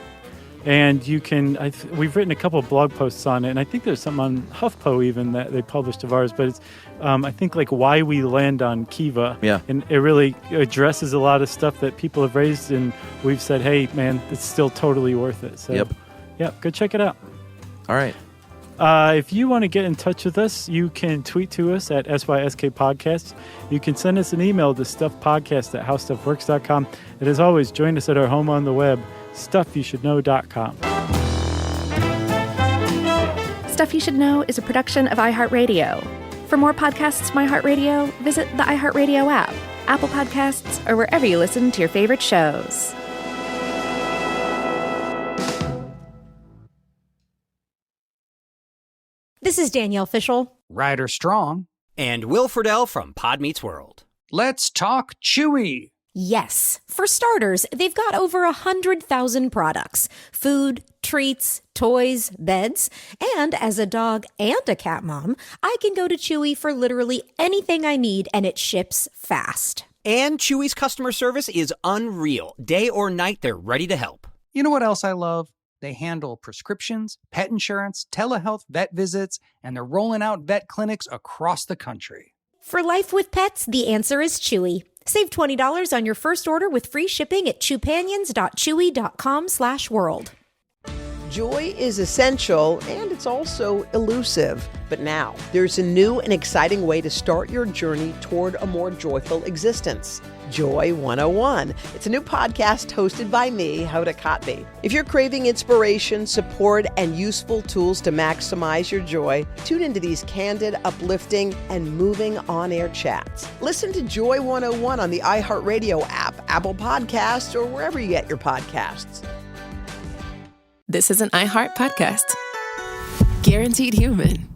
And you can, we've written a couple of blog posts on it, and I think there's something on HuffPo even that they published of ours, but it's, I think, why we land on Kiva. Yeah. And it really addresses a lot of stuff that people have raised, and we've said, hey, man, it's still totally worth it. So, go check it out. All right. If you want to get in touch with us, you can tweet to us at SYSK Podcast. You can send us an email to stuffpodcast@howstuffworks.com. And as always, join us at our home on the web, StuffYouShouldKnow.com. Stuff You Should Know is a production of iHeartRadio. For more podcasts from iHeartRadio, visit the iHeartRadio app, Apple Podcasts, or wherever you listen to your favorite shows. This is Danielle Fishel, Ryder Strong, and Will Friedle from Pod Meets World. Let's talk Chewy. Yes. For starters, they've got over 100,000 products. Food, treats, toys, beds. And as a dog and a cat mom, I can go to Chewy for literally anything I need, and it ships fast. And Chewy's customer service is unreal. Day or night, they're ready to help. You know what else I love? They handle prescriptions, pet insurance, telehealth, vet visits, and they're rolling out vet clinics across the country. For life with pets, the answer is Chewy. Save $20 on your first order with free shipping at chewpanions.chewy.com/world. Joy is essential, and it's also elusive. But now, there's a new and exciting way to start your journey toward a more joyful existence. Joy 101. It's a new podcast hosted by me, Hoda Kotb. If you're craving inspiration, support, and useful tools to maximize your joy, tune into these candid, uplifting, and moving on-air chats. Listen to Joy 101 on the iHeartRadio app, Apple Podcasts, or wherever you get your podcasts. This is an iHeart podcast. Guaranteed human.